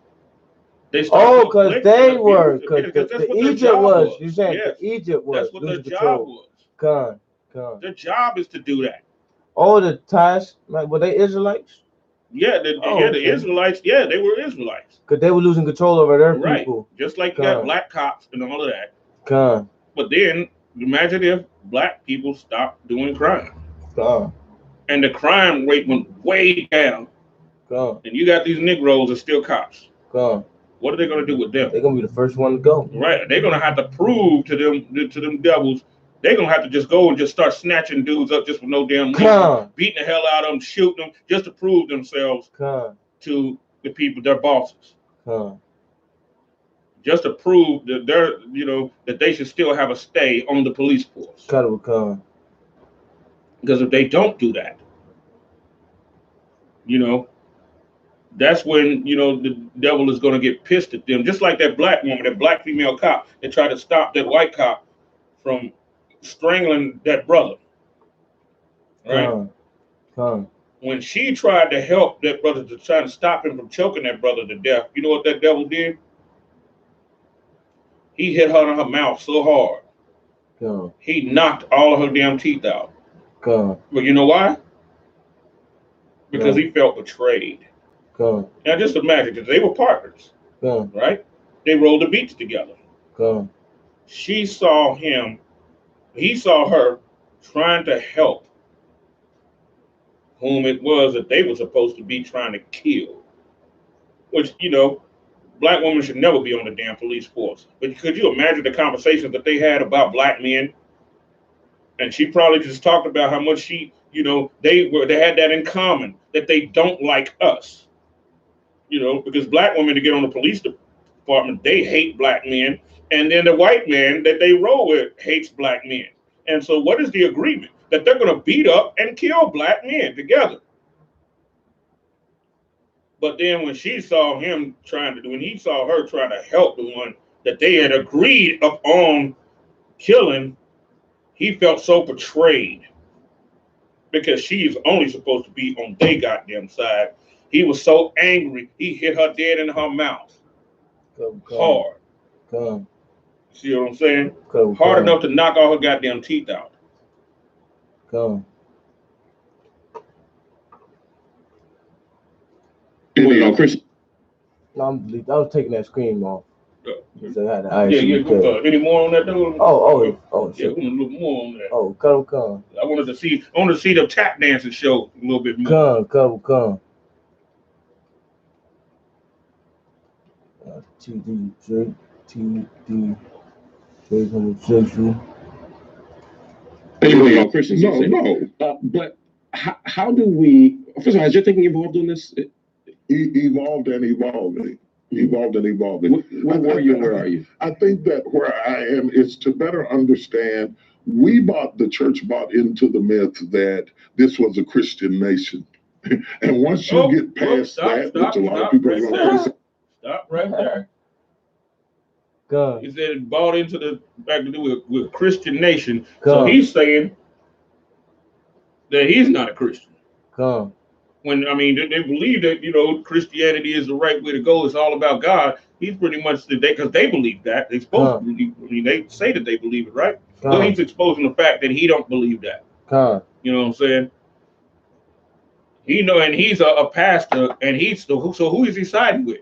S2: Because they were. Because the Egypt was. You said
S1: yes.
S2: the Egypt was.
S1: That's what their job was. Their job is to do that.
S2: The task, were they Israelites?
S1: Yeah, the Israelites. Yeah, they were Israelites.
S2: Because they were losing control over their people.
S1: Just like you got black cops and all of that. But then imagine if black people stopped doing crime. And the crime rate went way down. And you got these Negroes that still cops. What are they going to do with them?
S2: They're going to be the first one to go.
S1: Right. They're going to have to prove to them devils. They're going to have to just go and just start snatching dudes up just for no damn reason. Beating the hell out of them, shooting them, just to prove themselves to the people, their bosses. Just to prove that they're, that they should still have a stay on the police force. Because if they don't do that, that's when, the devil is going to get pissed at them. Just like that black woman, that black female cop that tried to stop that white cop from strangling that brother. Right? When she tried to help that brother to try to stop him from choking that brother to death, you know what that devil did? He hit her in her mouth so hard. He knocked all of her damn teeth out. But you know why? Because he felt betrayed. Now just imagine, because they were partners, right? They rolled the beats together. She saw him, he saw her trying to help whom it was that they were supposed to be trying to kill. Which, black women should never be on the damn police force. But could you imagine the conversations that they had about black men? And she probably just talked about how much they had that in common, that they don't like us. Because black women to get on the police department, they hate black men. And then the white man that they roll with hates black men. And so what is the agreement? That they're going to beat up and kill black men together. But then when he saw her trying to help the one that they had agreed upon killing, he felt so betrayed. Because she is only supposed to be on their goddamn side. He was so angry, he hit her dead in her mouth. Hard. See what I'm saying? Hard enough to knock all her goddamn teeth out.
S2: Chris. I was taking that screen off. So I had the
S1: Yeah,
S2: I.S.U.P.K.
S1: any more on that though?
S2: Oh,
S1: Yeah,
S2: shit.
S1: we want a little more on that.
S2: Oh, come.
S1: I wanted to see the tap dancing show a little bit more.
S2: Come. TD homosexual.
S4: Anyway, Christians.
S5: No.
S4: But how do we? First of all, is your thinking involved in this?
S5: Evolved and evolving.
S4: Where were you and where are you?
S5: I think that where I am is to better understand. The church bought into the myth that this was a Christian nation. And once you get past that, which a lot of people are going to
S1: stop right there.
S2: God.
S1: He said it bought into the back to do with Christian nation. So he's saying that he's not a Christian.
S2: God.
S1: When they believe that Christianity is the right way to go. It's all about God. He's pretty much because they believe that they're supposed to believe. They say that they believe it, right? Well, he's exposing the fact that he don't believe that. You know what I'm saying? And he's a pastor, and so who is he siding with?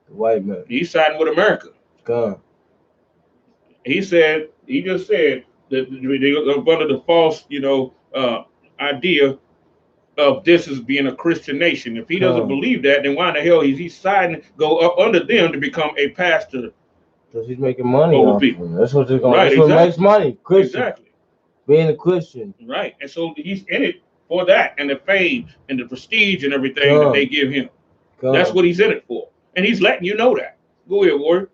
S2: The white man.
S1: He's siding with America. He just said that they're under the false, idea of this as being a Christian nation. If he doesn't believe that, then why in the hell is he go up under them to become a pastor?
S2: Because he's making money
S1: over
S2: off
S1: people.
S2: Them. That's what they're going.
S1: Right,
S2: that's
S1: exactly.
S2: What makes money. Christian.
S1: Exactly.
S2: Being a Christian.
S1: Right, and so he's in it for that, and the fame and the prestige and everything that they give him. That's what he's in it for, and he's letting you know that. Go ahead, Warrior.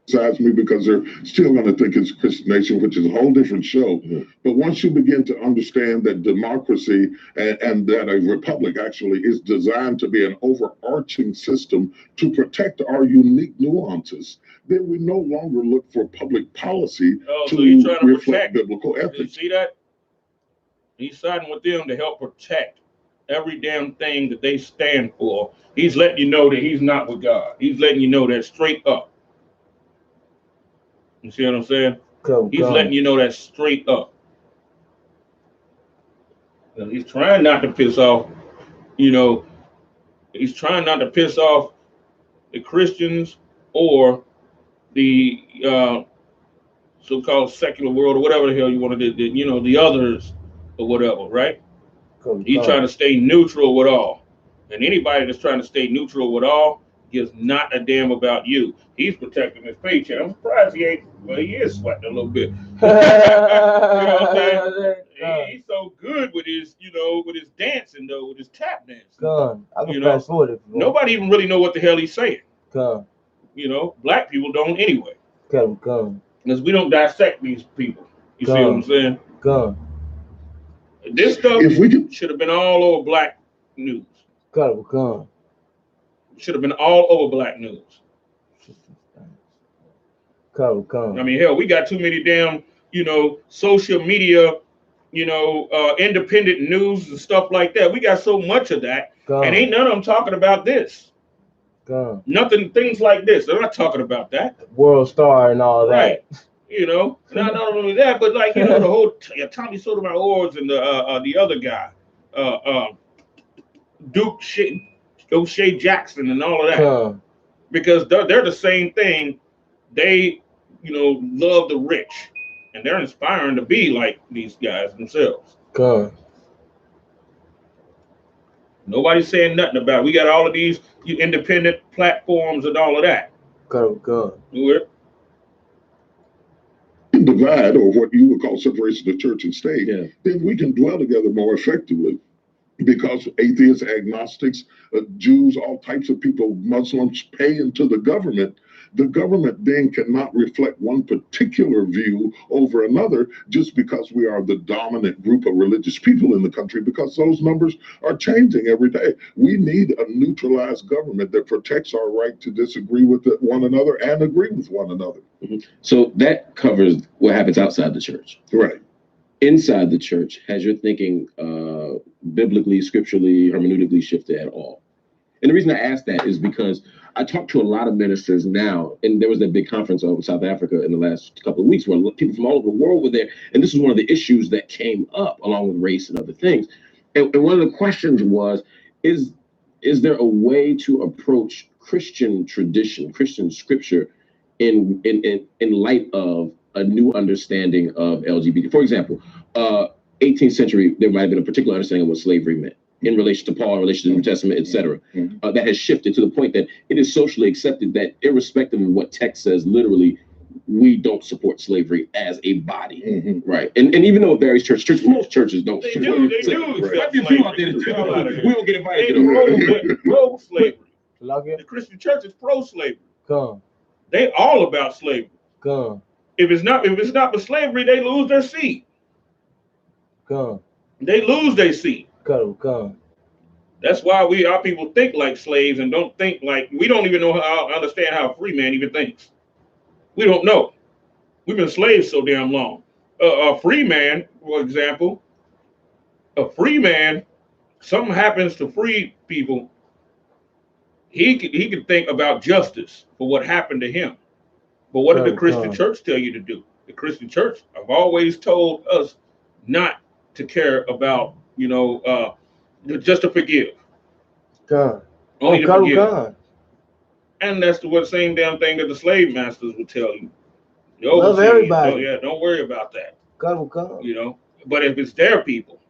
S5: Besides me, because they're still going to think it's Christian nation, which is a whole different show. Mm-hmm. But once you begin to understand that democracy and that a republic actually is designed to be an overarching system to protect our unique nuances, then we no longer look for public policy to reflect biblical ethics.
S1: You see that? He's siding with them to help protect every damn thing that they stand for. He's letting you know that he's not with God. He's letting you know that straight up. You see what I'm saying? He's letting you know that straight up. And he's trying not to piss off, he's trying not to piss off the Christians or the so-called secular world or whatever the hell you want to do, the others or whatever, right? He's trying to stay neutral with all. And anybody that's trying to stay neutral with all gives not a damn about you. He's protecting his paycheck. I'm surprised he ain't, well, he is sweating a little bit. You know what I'm saying? He's so good with his, with his dancing though, with his tap dancing.
S2: I can fast forward if you want.
S1: Nobody even really know what the hell he's saying.
S2: Come.
S1: Black people don't anyway.
S2: Come.
S1: Because we don't dissect these people. You see what I'm saying?
S2: Come.
S1: This stuff should have been all over black news.
S2: Come.
S1: Should have been all over black news.
S2: Come.
S1: I mean, hell, we got too many damn, social media, independent news and stuff like that. We got so much of that, and ain't none of them talking about this. Nothing, things like this. They're not talking about that.
S2: World Star and all that.
S1: Right. Not only that, but like, the whole Tommy Sotomayor and the other guy, Duke O'Shea Jackson and all of that. Because they're the same thing. They, love the rich, and they're inspiring to be like these guys themselves. Nobody's saying nothing about it. We got all of these independent platforms and all of that.
S5: Divide, or what you would call separation of church and state, then we can dwell together more effectively. Because atheists, agnostics, Jews, all types of people, Muslims pay into the government then cannot reflect one particular view over another just because we are the dominant group of religious people in the country, because those numbers are changing every day. We need a neutralized government that protects our right to disagree with one another and agree with one another.
S4: Mm-hmm. So that covers what happens outside the church.
S5: Right.
S4: Inside the church, has your thinking biblically, scripturally, hermeneutically shifted at all? And the reason I ask that is because I talk to a lot of ministers now, and there was that big conference over South Africa in the last couple of weeks where people from all over the world were there, and this was one of the issues that came up along with race and other things. And one of the questions was, is there a way to approach Christian tradition, Christian scripture, in light of a new understanding of LGBT. For example, 18th century, there might have been a particular understanding of what slavery meant in relation to Paul, in relation to the New Testament, etc. That has shifted to the point that it is socially accepted that, irrespective of what text says, literally, we don't support slavery as a body, right? And even though it varies church, most churches don't.
S1: They do.
S4: Right. We don't get invited to
S1: pro-slavery. The Christian church is pro-slavery. They all about slavery. If it's not for slavery, they lose their seat. They lose their seat. That's why our people think like slaves and don't think like, we don't even understand how a free man even thinks. We don't know. We've been slaves so damn long. A free man, for example, something happens to free people, he could think about justice for what happened to him. But what did the Christian church tell you to do? The Christian church have always told us not to care about, just to forgive. Only to forgive. And that's the same damn thing that the slave masters would tell you.
S2: Love everybody.
S1: Don't worry about that. But if it's their people,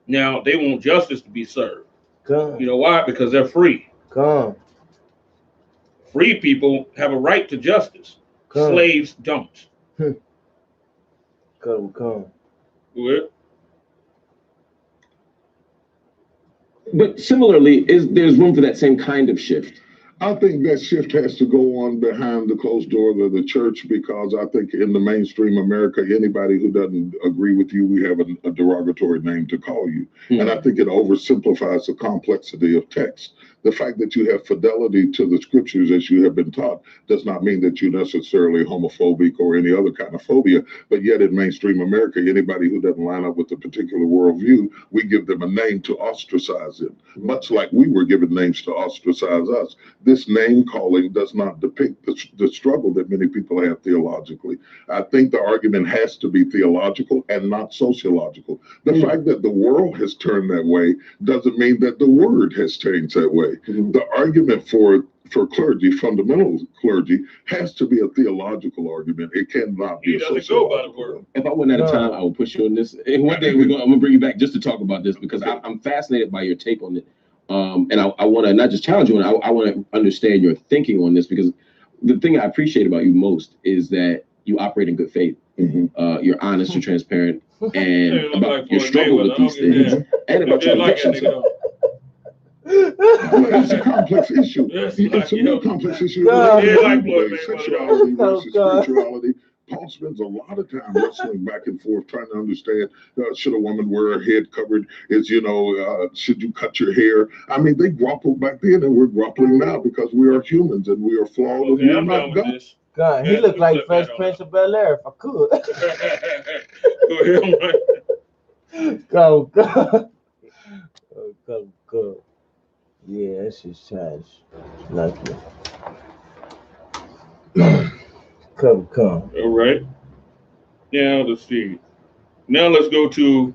S1: now they want justice to be served. You know why? Because they're free. Free people have a right to justice. Slaves don't. Good.
S4: But similarly, there's room for that same kind of shift?
S5: I think that shift has to go on behind the closed doors of the church, because I think in the mainstream America, anybody who doesn't agree with you, we have a derogatory name to call you. And I think it oversimplifies the complexity of text. The fact that you have fidelity to the scriptures as you have been taught does not mean that you're necessarily homophobic or any other kind of phobia. But yet in mainstream America, anybody who doesn't line up with a particular worldview, we give them a name to ostracize them, much like we were given names to ostracize us. This name calling does not depict the struggle that many people have theologically. I think the argument has to be theological and not sociological. The fact that the world has turned that way doesn't mean that the word has changed that way. The argument for clergy, fundamental clergy, has to be a theological argument. It cannot be a sociological one.
S4: If I went out of time, I would push you on this. And one day I'm gonna bring you back just to talk about this, because I'm fascinated by your take on it. And I want to not just challenge you, I want to understand your thinking on this, because the thing I appreciate about you most is that you operate in good faith. You're honest, you're transparent, and about your struggle with these things, and about your convictions.
S5: It's a complex issue. It's a real complex issue. Sexuality versus spirituality. Paul spends a lot of time wrestling back and forth, trying to understand, should a woman wear her head covered? Should you cut your hair? I mean, they grappled back then, and we're grappling now, because we are humans and we are flawed and we are not God.
S2: God, he looked like Fresh Prince of Bel-Air, if I could. Go. Yeah, that's just trash. Like it. Come.
S1: All right. Now let's see. Now let's go to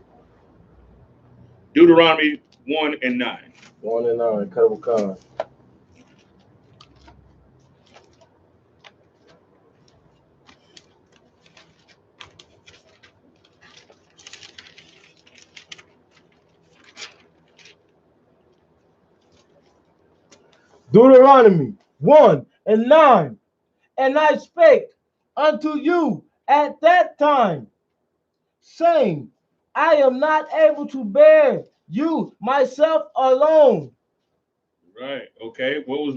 S1: Deuteronomy 1 and 9.
S2: 1 and 9. Come. Deuteronomy 1 and 9. And I spake unto you at that time, saying, I am not able to bear you myself alone.
S1: Right. Okay. What was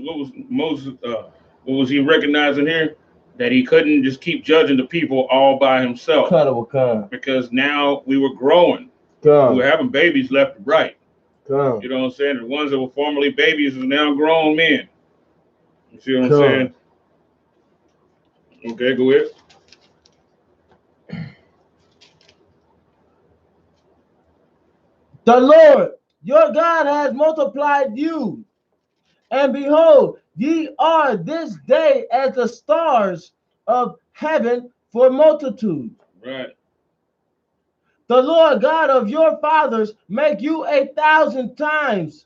S1: Moses? What was he recognizing here? That he couldn't just keep judging the people all by himself. Because now we were growing. We were having babies left and right. You know what I'm saying? The ones that were formerly babies are now grown men. You see what I'm saying? Okay, go ahead.
S2: The Lord your God has multiplied you, and behold, ye are this day as the stars of heaven for multitude.
S1: Right.
S2: The Lord God of your fathers make you 1,000 times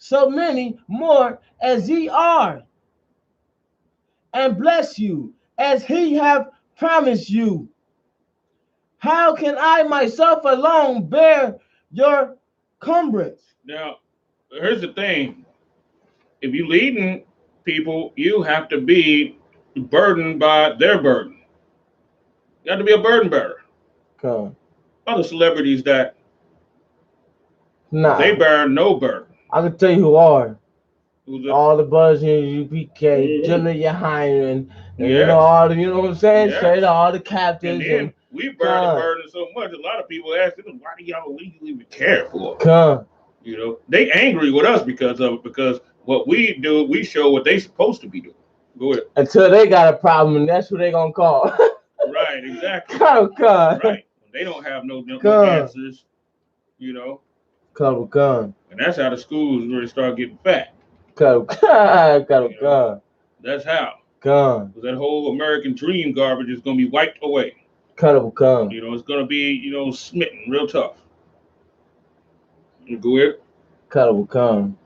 S2: so many more as ye are, and bless you as he have promised you. How can I myself alone bear your cumbrance?
S1: Now, here's the thing. If you leading people, you have to be burdened by their burden. You have to be a burden bearer.
S2: Come.
S1: Other celebrities that
S2: Nah.
S1: they bear no burden.
S2: I can tell you who are.
S1: Who's it?
S2: All the brothers in U.P.K, YAHANNA, and you
S1: Yes.
S2: know all the, you know what I'm saying?
S1: Yes.
S2: Straight all the
S1: And
S2: captains
S1: then
S2: and
S1: we bear the
S2: come.
S1: burden so much. A lot of people ask them, why do y'all even care for?
S2: Come.
S1: You know, they angry with us because what we do, we show what they supposed to be doing. Go ahead.
S2: Until they got a problem, and that's who they gonna call.
S1: Right, exactly.
S2: Come.
S1: Right. They don't have no
S2: Come.
S1: answers, you know.
S2: Come.
S1: And that's how the schools really start getting fat.
S2: Come.
S1: That's how.
S2: Come.
S1: That whole American dream garbage is gonna be wiped away.
S2: Come.
S1: You know, it's gonna be, smitten real tough. Go ahead.
S2: Come.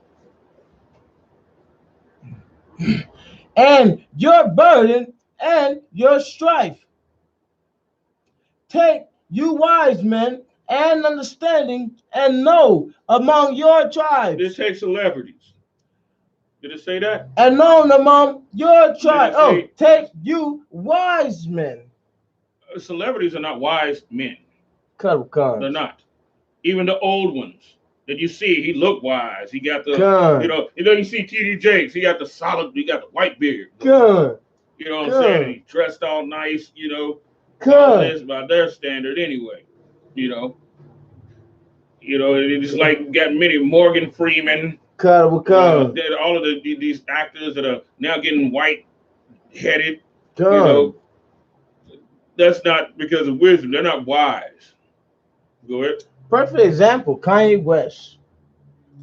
S2: And your burden and your strife. Take you wise men and understanding and know among your tribes.
S1: This takes celebrities. Did it say that?
S2: And known among your tribes.
S1: Say,
S2: take you wise men.
S1: Celebrities are not wise men.
S2: Come.
S1: They're not. Even the old ones that you see, he look wise. He got the, you see T.D. Jakes, he got the white beard.
S2: Come.
S1: You know what I'm saying? He's dressed all nice, all this by their standard anyway. It's like got many Morgan Freeman.
S2: All
S1: of these actors that are now getting white-headed. That's not because of wisdom. They're not wise. Go ahead.
S2: Perfect example, Kanye West.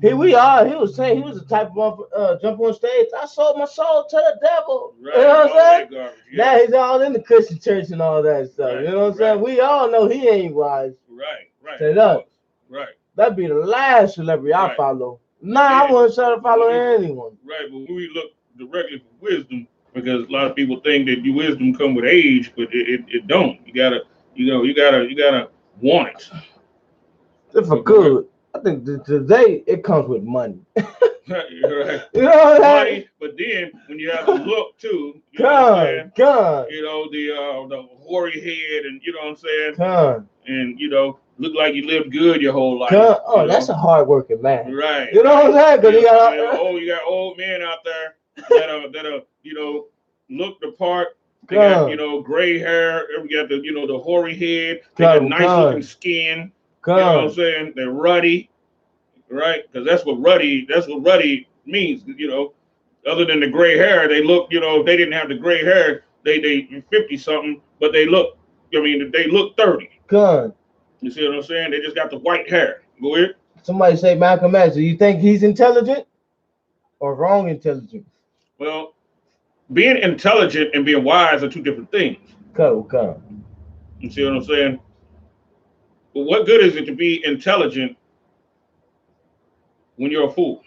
S2: Here we are. He was saying he was the type of jump on stage. I sold my soul to the devil.
S1: Right.
S2: You know what I'm saying?
S1: Garbage, yeah.
S2: Now he's all in the Christian church and all that stuff.
S1: Right,
S2: you know what I'm saying? We all know he ain't wise.
S1: Right.
S2: Straight up.
S1: Right.
S2: That'd be the last celebrity I follow. I wouldn't try to follow anyone.
S1: Right, but we look directly for wisdom, because a lot of people think that your wisdom come with age, but it don't. You gotta want it.
S2: If I could, I think today it comes with money.
S1: Right.
S2: You know what I'm saying?
S1: Money, but then when you have the look too,
S2: God.
S1: The hoary head, and you know what I'm saying? And look like you lived good your whole life.
S2: That's a hard-working man.
S1: Right.
S2: You know what I'm saying? Because
S1: you got old men out there that are look the part. They got gray hair. We got the hoary head. They got nice looking skin. You know what I'm saying? They're ruddy, right? Because that's what ruddy means. Other than the gray hair, they look. If they didn't have the gray hair, they 50 something, but they look. They look 30. You see what I'm saying? They just got the white hair. Go ahead.
S2: Somebody say Malcolm X. Do you think he's intelligent or wrong intelligent?
S1: Well, being intelligent and being wise are two different things. You see what I'm saying? But what good is it to be intelligent when you're a fool?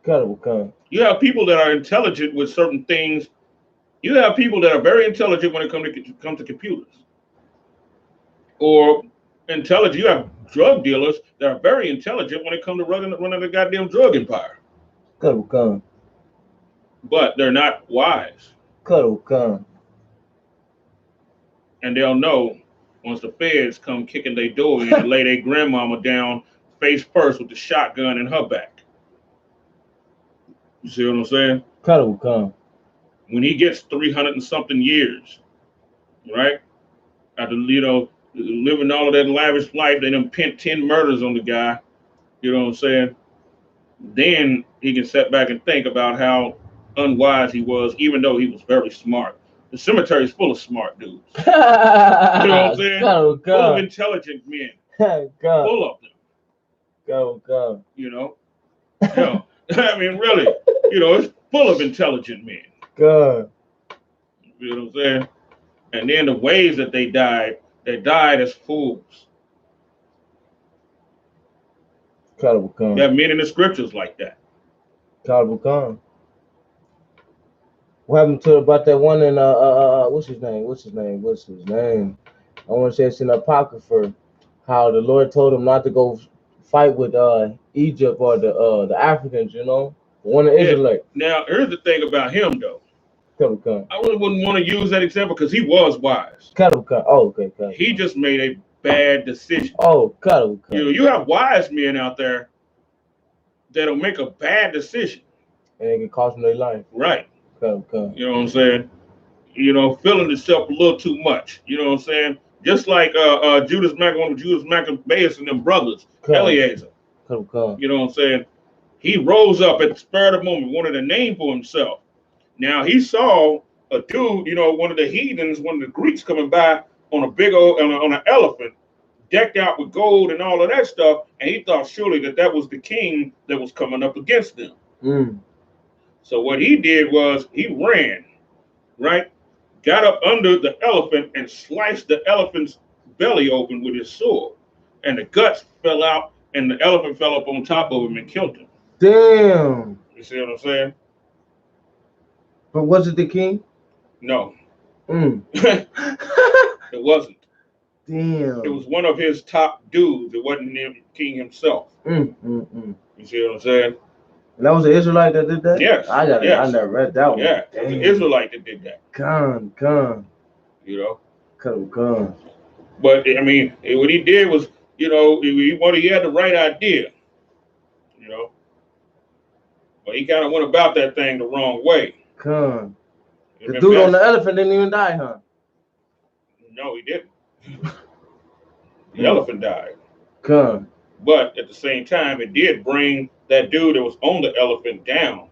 S1: You have people that are intelligent with certain things. You have people that are very intelligent when it comes to computers. Or intelligent. You have drug dealers that are very intelligent when it comes to running the goddamn drug empire. But they're not wise. And they'll know once the feds come kicking their door in and lay their grandmama down face first with the shotgun in her back. You see what I'm saying? When he gets 300 and something years, right? After living all of that lavish life, they done pent 10 murders on the guy. You know what I'm saying? Then he can sit back and think about how unwise he was, even though he was very smart. The cemetery is full of smart dudes. You know what I'm saying? Full of intelligent men. Full of them. Really. It's full of intelligent men. You know what I'm saying? And then the ways that they died as fools.
S2: Cannibal Khan.
S1: There are many in the scriptures like that.
S2: Cannibal Khan. What happened to about that one in what's his name? I want to say it's in Apocrypha, how the Lord told him not to go fight with Egypt or the Africans, you know, one of Israelite.
S1: Now here's the thing about him though.
S2: Cannibal Khan.
S1: I really wouldn't want to use that example because he was wise.
S2: Cannibal Khan. Oh, okay. Cannibal
S1: He
S2: Khan.
S1: just made a bad decision.
S2: Oh, Cannibal Khan.
S1: You know, you have wise men out there that'll make a bad decision.
S2: And it can cost them their life.
S1: Right.
S2: Cannibal Khan.
S1: You know what I'm saying? You know, feeling itself a little too much. You know what I'm saying? Just like Judas Maccabeus and them brothers, Eleazar.
S2: Cannibal Khan.
S1: You know what I'm saying? He rose up at the spur of the moment, wanted a name for himself. Now he saw a dude, you know, one of the heathens, one of the Greeks coming by on a big old on an elephant, decked out with gold and all of that stuff, and he thought surely that was the king that was coming up against them.
S2: Mm.
S1: So what he did was he ran, right? Got up under the elephant and sliced the elephant's belly open with his sword, and the guts fell out, and the elephant fell up on top of him and killed him.
S2: Damn.
S1: You see what I'm saying?
S2: But was it the king?
S1: No.
S2: Mm.
S1: It wasn't.
S2: Damn.
S1: It was one of his top dudes. It wasn't the king himself.
S2: You
S1: see what I'm saying?
S2: And that was an Israelite that did that?
S1: Yes.
S2: I never read that one.
S1: Yeah, it was an Israelite that did that.
S2: Khan.
S1: You know?
S2: Khan.
S1: But, I mean, what he did was, you know, he had the right idea. You know? But he kind of went about that thing the wrong way.
S2: Khan. The dude on the elephant didn't even die, huh?
S1: No, he didn't. The elephant died.
S2: Khan.
S1: But at the same time, it did bring that dude that was on the elephant down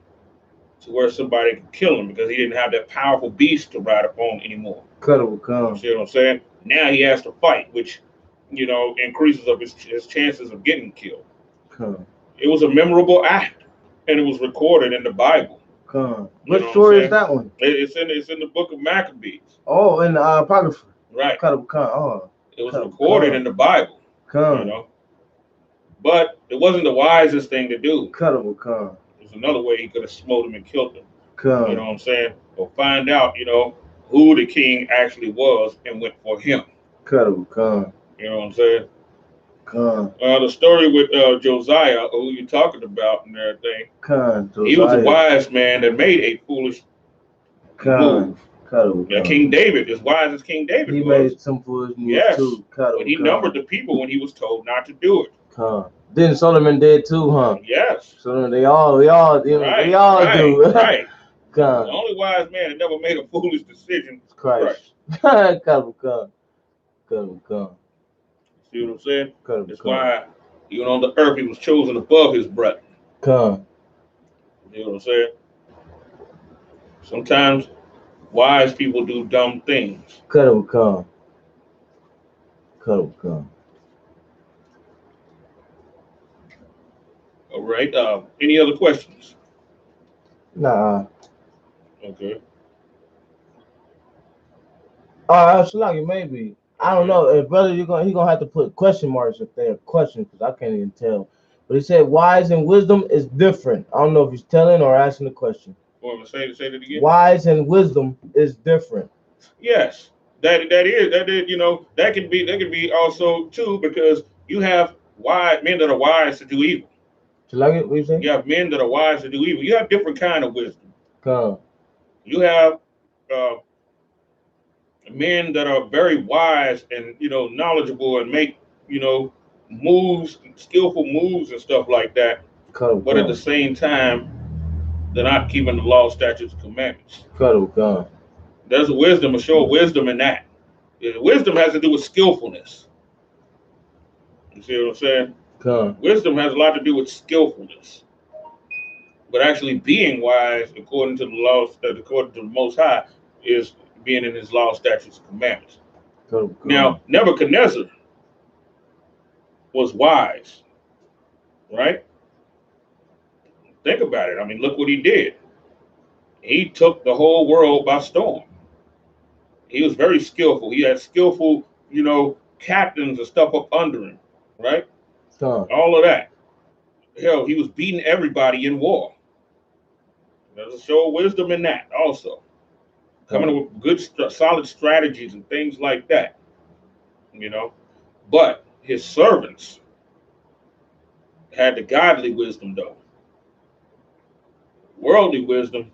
S1: to where somebody could kill him because he didn't have that powerful beast to ride upon anymore.
S2: Cannibal Khan.
S1: You see what I'm saying? Now he has to fight, which, you know, increases of his chances of getting killed.
S2: Khan.
S1: It was a memorable act, and it was recorded in the Bible.
S2: Khan. What story is that one?
S1: It's in the book of Maccabees.
S2: Oh, in the Apocrypha.
S1: Right.
S2: Cannibal Khan. Oh.
S1: It was recorded in the Bible.
S2: Khan.
S1: You know? But it wasn't the wisest thing to do.
S2: Cannibal Khan.
S1: There's another way he could have smote him and killed him.
S2: Khan.
S1: You know what I'm saying? Or find out, you know, who the king actually was and went for him.
S2: Cannibal Khan.
S1: You know what I'm saying?
S2: Khan.
S1: The story with Josiah, who you're talking about and everything.
S2: Khan. Josiah.
S1: He was a wise man that made a foolish move. Yeah, King David, as wise as King David
S2: he
S1: was.
S2: made some foolish moves too.
S1: But he numbered the people when he was told not to do it.
S2: Then Solomon did too, huh?
S1: Yes.
S2: So they all do.
S1: Right.
S2: God.
S1: The only wise man that never made a foolish decision is
S2: Christ. Cannibal Khan.
S1: See what I'm saying? That's why even on the earth he was chosen above his brethren. See what I'm saying? Sometimes wise people do dumb things.
S2: Cannibal Khan.
S1: All right. Any other questions?
S2: Nah.
S1: Okay.
S2: Shalagi, maybe. I don't know, brother. He gonna have to put question marks if they're questions because I can't even tell. But he said wise and wisdom is different. I don't know if he's telling or asking the question.
S1: Say that again.
S2: Wise and wisdom is different.
S1: Yes, that is. You know, that can be also too because you have men that are wise to do evil.
S2: Shalagi, what you say?
S1: You have men that are wise to do evil. You have different kind of wisdom. You have men that are very wise and, you know, knowledgeable and make, you know, moves, skillful moves and stuff like that. But at the same time, they're not keeping the law, statutes, and commandments. There's a wisdom, a show of wisdom in that. Wisdom has to do with skillfulness. You see what I'm saying? Wisdom has a lot to do with skillfulness. But actually being wise, according to the laws, according to the Most High, is being in his law, statutes, and commandments. Now, Nebuchadnezzar was wise, right? Think about it. I mean, look what he did. He took the whole world by storm. He was very skillful. He had skillful, you know, captains and stuff up under him, right? All of that. Hell, he was beating everybody in war. There's a show of wisdom in that also. Coming up with good, solid strategies and things like that. You know, but his servants had the godly wisdom though. Worldly wisdom,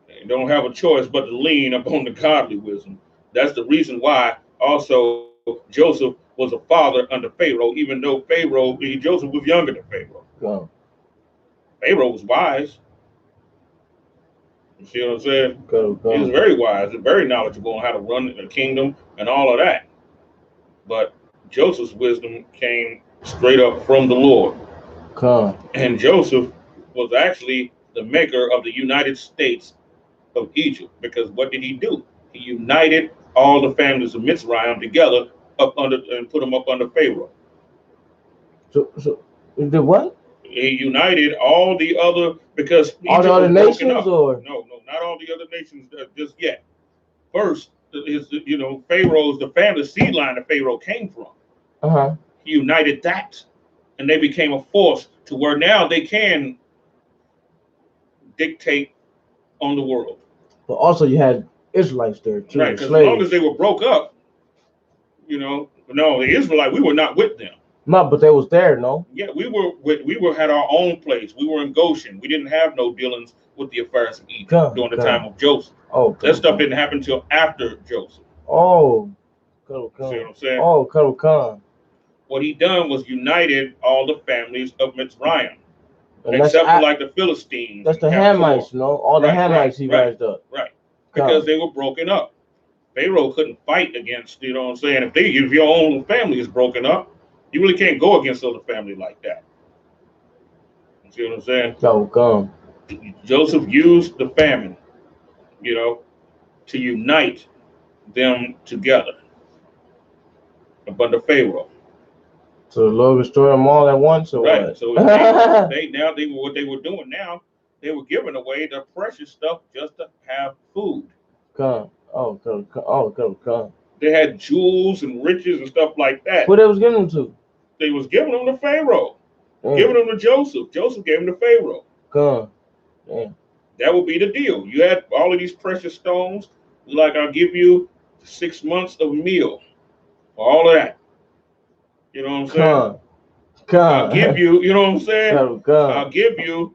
S1: they don't have a choice but to lean upon the godly wisdom. That's the reason why also Joseph was a father under Pharaoh, even though Joseph was younger than Pharaoh.
S2: Come.
S1: Pharaoh was wise. You see what I'm saying?
S2: Come.
S1: He was very wise and very knowledgeable on how to run the kingdom and all of that. But Joseph's wisdom came straight up from the Lord.
S2: Come.
S1: And Joseph was actually the maker of the United States of Egypt, because what did he do? He united all the families of Mitzrayim together up under and put them up under Pharaoh.
S2: So the what?
S1: He united all the other, because
S2: All the other nations, or
S1: no, not all the other nations just yet. First, Pharaoh's the family seed line that Pharaoh came from. He united that, and they became a force to where now they can dictate on the world.
S2: But also you had Israelites there too.
S1: Right, because as long as they were broke up, no, the Israelite, we were not with them.
S2: No, but they was there, no?
S1: Yeah, we had our own place. We were in Goshen. We didn't have no dealings with the affairs of Egypt during the time of Joseph.
S2: Oh,
S1: that stuff didn't happen until after Joseph.
S2: Oh,
S1: see what I'm saying?
S2: Oh, come.
S1: What he done was united all the families of Mitzrayim, except for like the Philistines.
S2: That's the Hamites, no? All the Hamites he raised up.
S1: Right, because they were broken up. Pharaoh couldn't fight against, you know what I'm saying? If your own family is broken up, you really can't go against other family like that. You see what I'm saying?
S2: Come.
S1: Joseph used the famine, to unite them together under Pharaoh.
S2: So the Lord restored them all at once, or
S1: right.
S2: What?
S1: So what they were doing now, they were giving away the precious stuff just to have food.
S2: Come. Come.
S1: They had jewels and riches and stuff like that.
S2: Who they was giving them to?
S1: They was giving them to Pharaoh. Giving them to Joseph. Joseph gave them to Pharaoh.
S2: Come. Yeah.
S1: That would be the deal. You had all of these precious stones. Like, I'll give you 6 months of meal for all of that. You know what I'm saying? I'll give you, you know what I'm saying? I'll give you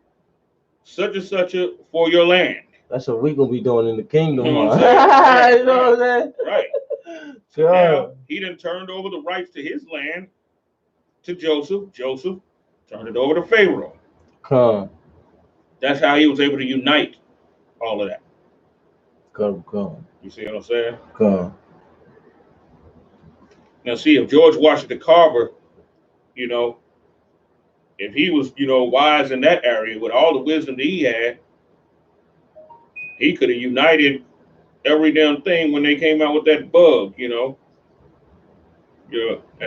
S1: such and such for your land.
S2: That's what we gonna be doing in the kingdom.
S1: You know what I'm saying?
S2: You know what I'm saying?
S1: Right. So now he done turned over the rights to his land to Joseph. Joseph turned it over to Pharaoh. That's how he was able to unite all of that. You see what I'm saying? Now, see, if George Washington Carver, if he was, wise in that area with all the wisdom that he had, he could have united every damn thing when they came out with that bug, And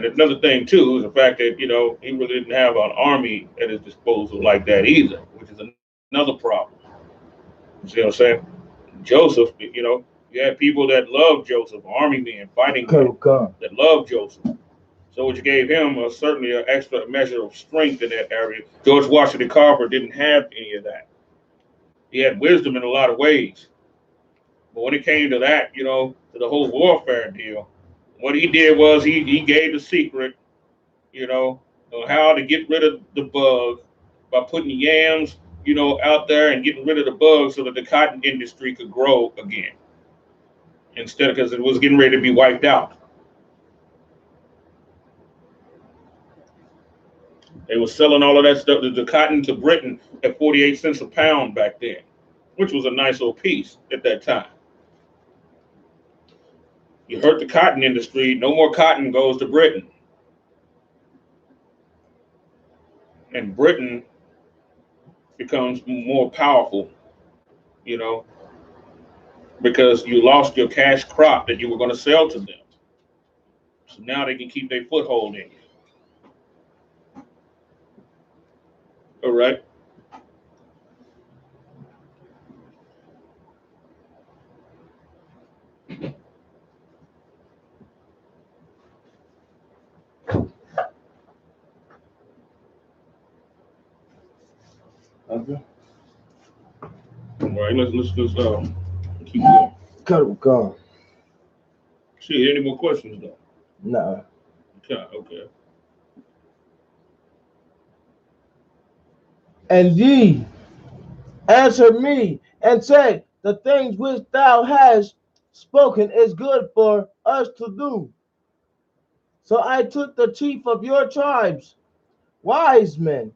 S1: another thing too is the fact that he really didn't have an army at his disposal like that either, which is another problem. You see what I'm saying? Joseph, you had people that loved Joseph, army men, fighting men that loved Joseph. So which gave him certainly an extra measure of strength in that area. George Washington Carver didn't have any of that. He had wisdom in a lot of ways. But when it came to that, to the whole warfare deal, what he did was he gave the secret, on how to get rid of the bug by putting yams, out there and getting rid of the bugs so that the cotton industry could grow again. Instead of, because it was getting ready to be wiped out. They were selling all of that stuff, the cotton to Britain at 48 cents a pound back then, which was a nice little piece at that time. You hurt the cotton industry, no more cotton goes to Britain. And Britain becomes more powerful, because you lost your cash crop that you were going to sell to them. So now they can keep their foothold in you. All right.
S2: Okay.
S1: All right, let's keep going.
S2: Come.
S1: See, any more questions though?
S2: No.
S1: Okay.
S2: And ye answered me and said, the things which thou hast spoken is good for us to do. So I took the chief of your tribes, wise men,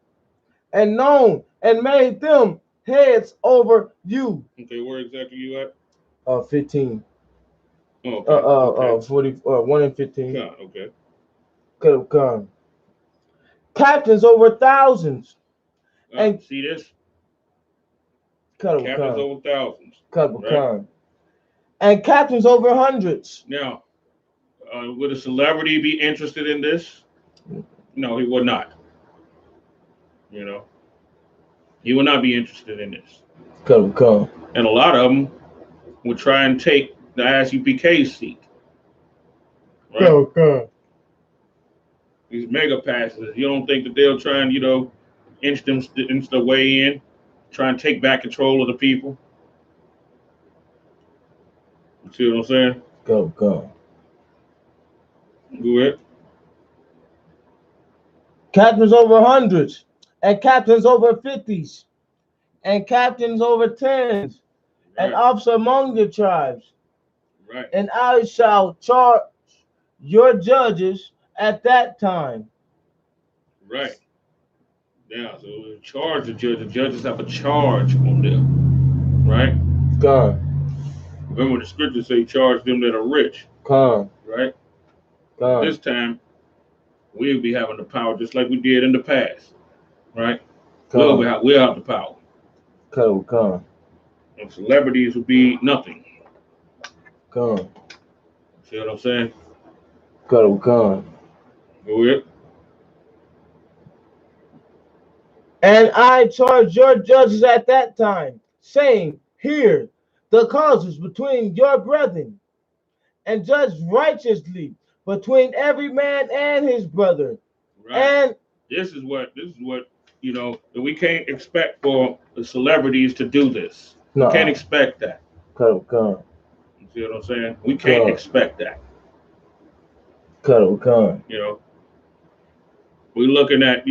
S2: and known, and made them heads over you.
S1: Okay, where exactly you at?
S2: 15.
S1: Oh, okay.
S2: 40, 1 and 15.
S1: Okay.
S2: Could have come. Captains over thousands. And
S1: see this?
S2: could have
S1: Captains
S2: come.
S1: over thousands.
S2: Could have
S1: Right?
S2: come. And captains over hundreds.
S1: Now, would a celebrity be interested in this? No, he would not. You know, he would not be interested in this.
S2: Could have come.
S1: And a lot of them would try and take the I.S.U.P.K seat. Right?
S2: Could have come.
S1: These mega pastors, you don't think that they'll try and, inch the way in, try and take back control of the people? You see what I'm saying?
S2: Could have come.
S1: Go ahead.
S2: Captains over hundreds, and captains over 50s, and captains over 10s, and officers among the tribes.
S1: Right.
S2: And I shall charge your judges at that time.
S1: Right. Yeah, so in charge the judges have a charge on them. Right?
S2: Come.
S1: Remember the scriptures say charge them that are rich.
S2: Come.
S1: Right?
S2: Come.
S1: This time we'll be having the power just like we did in the past. Right? We'll have the power.
S2: Come.
S1: And celebrities will be nothing.
S2: Come.
S1: See what I'm saying?
S2: Come.
S1: Go ahead.
S2: And I charge your judges at that time, saying, hear the causes between your brethren, and judge righteously between every man and his brother.
S1: Right.
S2: And
S1: this is what we can't expect for the celebrities to do this. We can't expect that.
S2: Come.
S1: You see what I'm saying? We can't expect that.
S2: Come.
S1: We're looking at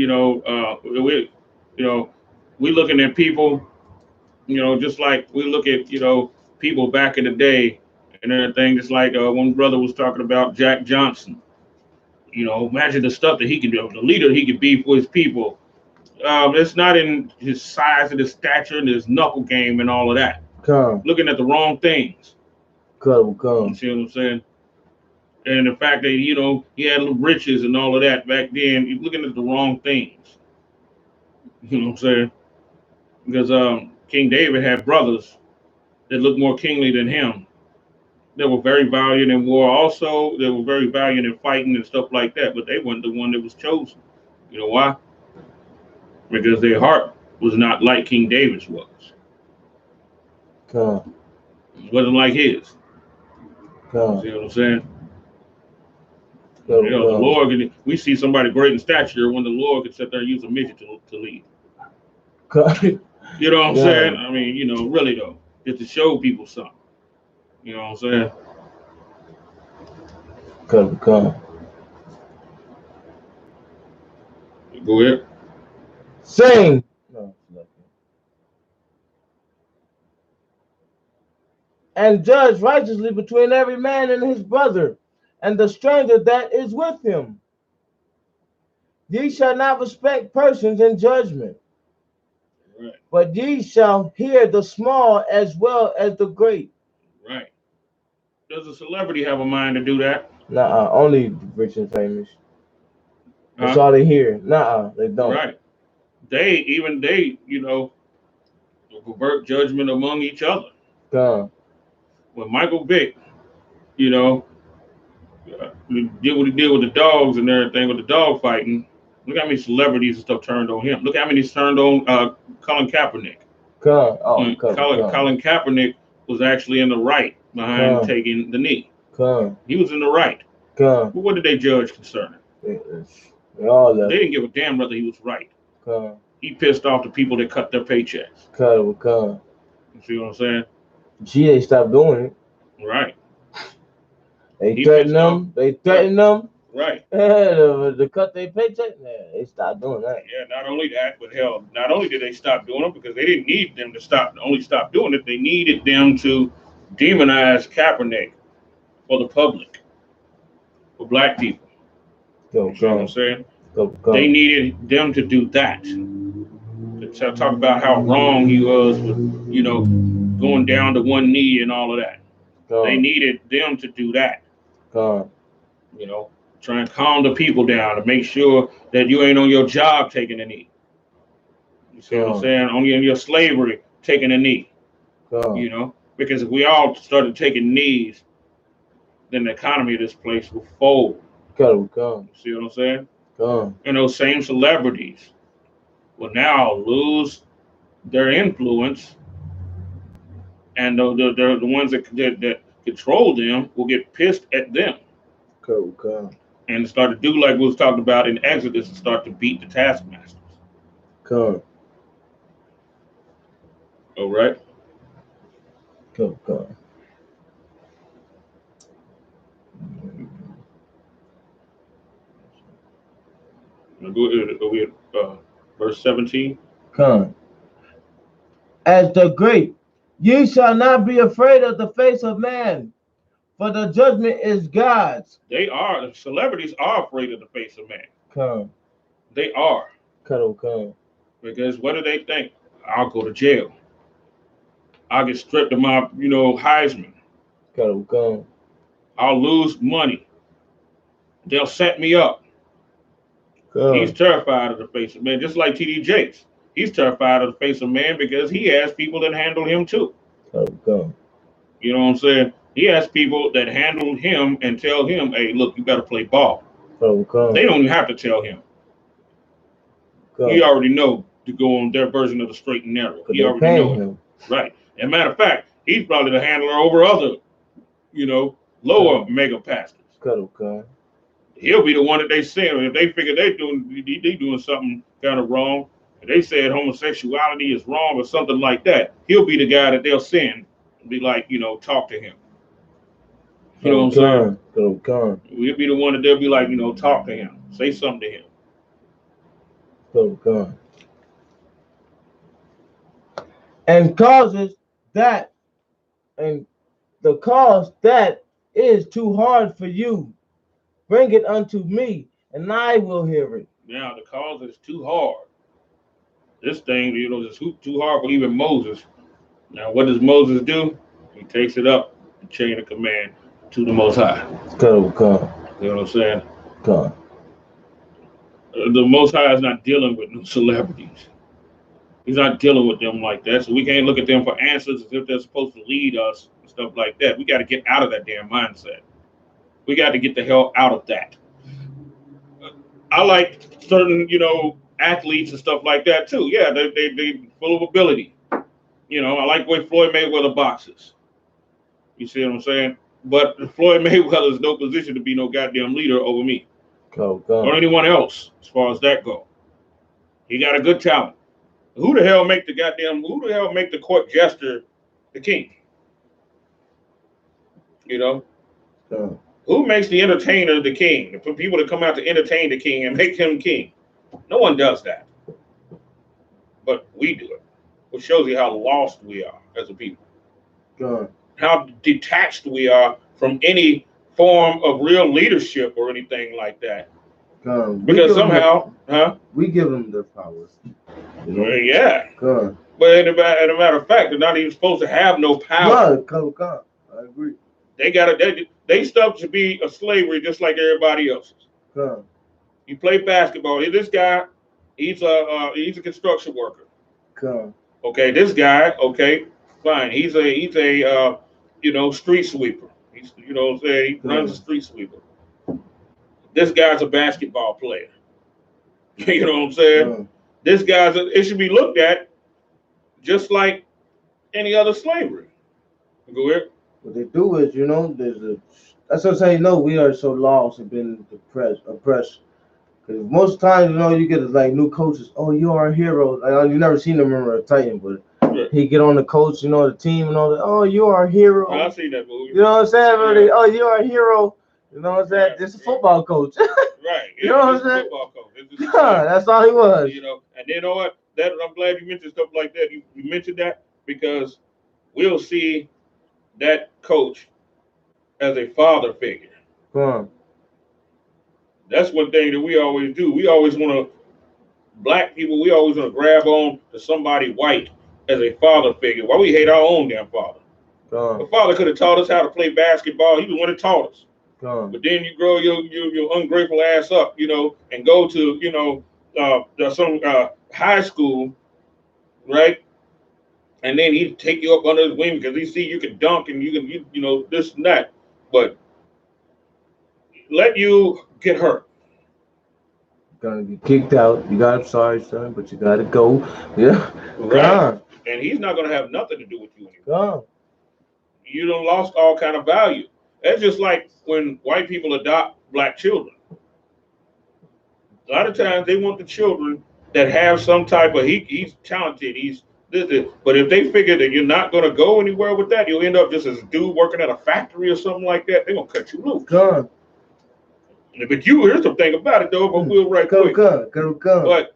S1: we're looking at people, just like we look at people back in the day and everything. Just like one brother was talking about Jack Johnson. Imagine the stuff that he can do, the leader he could be for his people. It's not in his size and his stature and his knuckle game and all of that. Looking at the wrong things. You see what I'm saying? And the fact that he had riches and all of that back then. You're looking at the wrong things. You know what I'm saying? Because King David had brothers that looked more kingly than him. They were very valiant in war. Also, they were very valiant in fighting and stuff like that. But they weren't the one that was chosen. You know why? Because their heart was not like King David's was. It wasn't like his. See what I'm saying? The Lord, we see somebody great in stature when the Lord could sit there and use a midget to lead. You know what I'm saying? I mean, really though, just to show people something. You know what I'm saying? Go ahead.
S2: Saying, and judge righteously between every man and his brother, and the stranger that is with him. Ye shall not respect persons in judgment,
S1: right,
S2: but ye shall hear the small as well as the great.
S1: Right. Does a celebrity have a mind to do that?
S2: Nuh-uh, only rich and famous. That's all they hear. Nuh-uh, they don't.
S1: Right. They pervert judgment among each other. When Michael Vick, deal with the dogs and everything with the dog fighting, look how many celebrities and stuff turned on him. Look how many turned on Colin Kaepernick. Colin Kaepernick was actually in the right behind taking the knee. He was in the right. But what did they judge concerning? They didn't give a damn whether he was right. He pissed off the people that cut their paychecks.
S2: Come.
S1: You see what I'm saying?
S2: GA stopped doing it.
S1: Right.
S2: They threatened them. They threatened them.
S1: Right.
S2: To cut their paycheck. Yeah, they stopped doing that.
S1: Yeah, not only that, but hell, not only did they stop doing it because they didn't need them to stop doing it, they needed them to demonize Kaepernick for the public, for black people. You see what I'm saying? They needed them to do that. To talk about how wrong he was with, going down to one knee and all of that. They needed them to do that. Try and calm the people down to make sure that you ain't on your job taking a knee. You see what I'm saying? Only in your slavery taking a knee. Because if we all started taking knees, then the economy of this place will fold. You see what I'm saying? And those same celebrities will now lose their influence, and the ones that control them will get pissed at them. And start to do like we was talking about in Exodus and start to beat the taskmasters. All right. Go ahead, verse 17.
S2: As the great, ye shall not be afraid of the face of man, for the judgment is God's.
S1: The celebrities are afraid of the face of man. They are. Because what do they think? I'll go to jail. I'll get stripped of my, Heisman. I'll lose money. They'll set me up. He's terrified of the face of man, just like T.D. Jakes. He's terrified of the face of man because he has people that handle him too. You know what I'm saying? He has people that handle him and tell him, hey, look, you got to play ball. They don't even have to tell him. He already know to go on their version of the straight and narrow. He already know him. Right. As a matter of fact, he's probably the handler over other, lower mega pastors. He'll be the one that they send. If they figure they doing something kind of wrong, if they said homosexuality is wrong or something like that, he'll be the guy that they'll send and be like, talk to him. You know what I'm saying? We'll be the one that they'll be like, talk to him. Say something to him.
S2: And causes that, and the cause that is too hard for you, bring it unto me, and I will hear it.
S1: Now the cause is too hard. This thing, is too hard for even Moses. Now what does Moses do? He takes it up the chain of command to the Most High. You know what I'm saying? The Most High is not dealing with no celebrities. He's not dealing with them like that. So we can't look at them for answers as if they're supposed to lead us and stuff like that. We got to get out of that damn mindset. We got to get the hell out of that. I like certain, athletes and stuff like that too. Yeah, they full of ability. I like the way Floyd Mayweather boxes. You see what I'm saying? But Floyd Mayweather is no position to be no goddamn leader over me. Or anyone else, as far as that go. He got a good talent. Who the hell make the court jester the king? Who makes the entertainer the king? The people that come out to entertain the king and make him king. No one does that. But we do it. Which shows you how lost we are as a people. How detached we are from any form of real leadership or anything like that. Because somehow,
S2: we give them their powers.
S1: Yeah. But as a matter of fact, they're not even supposed to have no power.
S2: I agree.
S1: They stuff to be a slavery just like everybody else's. You play basketball. This guy, he's a construction worker. Okay, this guy, okay, fine. He's a street sweeper. He runs a street sweeper. This guy's a basketball player. You know what I'm saying? This it should be looked at just like any other slavery. Go ahead.
S2: What they do is, that's what I say, we are so lost and been oppressed, Cause most times, you know, you get like new coaches. Oh, you are a hero. Like, you never seen him in a Titan, but he get on the coach, you know, the team and all that. Oh, you are a hero.
S1: I see that movie.
S2: You know what I'm saying? Really? Oh, you are a hero. You know what I'm saying? It's a football coach.
S1: Right.
S2: You know what I'm saying?
S1: Football coach.
S2: That's all he was.
S1: You know, and you know what? That I'm glad you mentioned stuff like that. You mentioned that because we'll see that coach as a father figure. That's one thing that we always do. We always want to, black people, we always want to grab on to somebody white as a father figure. Why we hate our own damn father? The father could have taught us how to play basketball. He was one that taught us. But then you grow your ungrateful ass up, you know, and go to, you know, some high school, right? And then he'd take you up under his wing because he see you can dunk and you know, this and that. But let you get hurt.
S2: Gonna get kicked out. You got, I'm sorry, son, but you gotta go. Yeah.
S1: Right. And he's not gonna have nothing to do with you anymore. You done lost all kind of value. That's just like when white people adopt black children. A lot of times they want the children that have some type of he's talented, he's this, but if they figure that you're not gonna go anywhere with that, you'll end up just as a dude working at a factory or something like that. They're gonna cut you loose. But here's the thing about it though, but we'll right quick. But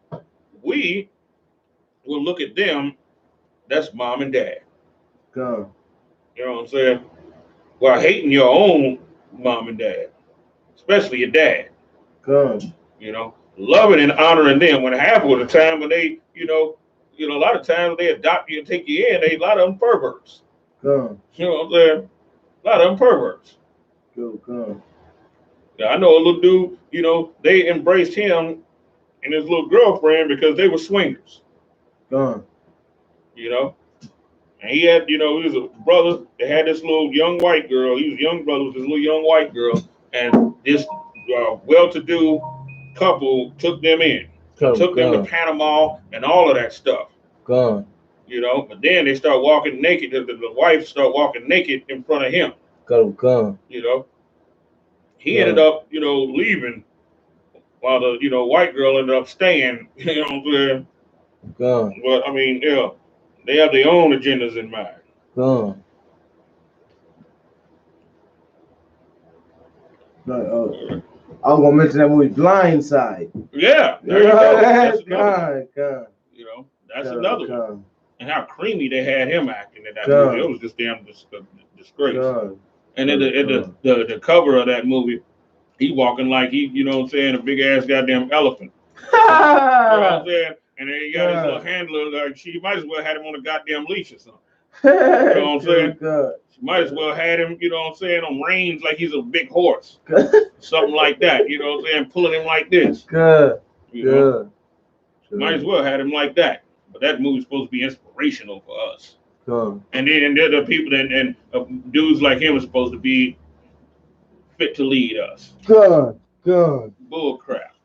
S1: we will look at them, that's mom and dad. You know what I'm saying? While hating your own mom and dad, especially your dad. You know, loving and honoring them when half of the time when they, you know, a lot of times they adopt you and take you in, a lot of them perverts. You know what I'm saying? A lot of them perverts. Now, I know a little dude, you know, they embraced him and his little girlfriend because they were swingers. You know? And he had, you know, he was a brother that had this little young white girl. He was a young brother with this little young white girl. And this well-to-do couple took them in. Took them to Panama and all of that stuff. You know, but then they start walking naked. The wife start walking naked in front of him. You know, he ended up, you know, leaving while the, you know, white girl ended up staying. You know what I'm saying? But I mean, yeah, they have their own agendas in mind.
S2: I was gonna mention that movie Blind Side.
S1: Yeah, there you go. That's another one. You know, that's another one. And how creamy they had him acting in that movie. It was just damn disgrace. And then the cover of that movie, he walking like he, you know what I'm saying, a big ass goddamn elephant. You know what I'm saying? And then he got his little handler, like she might as well had him on a goddamn leash or something. You know what I'm saying? She might as well had him, you know what I'm saying, on reins like he's a big horse. Something like that, you know what I'm saying? Pulling him like this. You know? Might as well had him like that. But that movie's supposed to be inspirational for us. And then the people and dudes like him are supposed to be fit to lead us. Bull crap.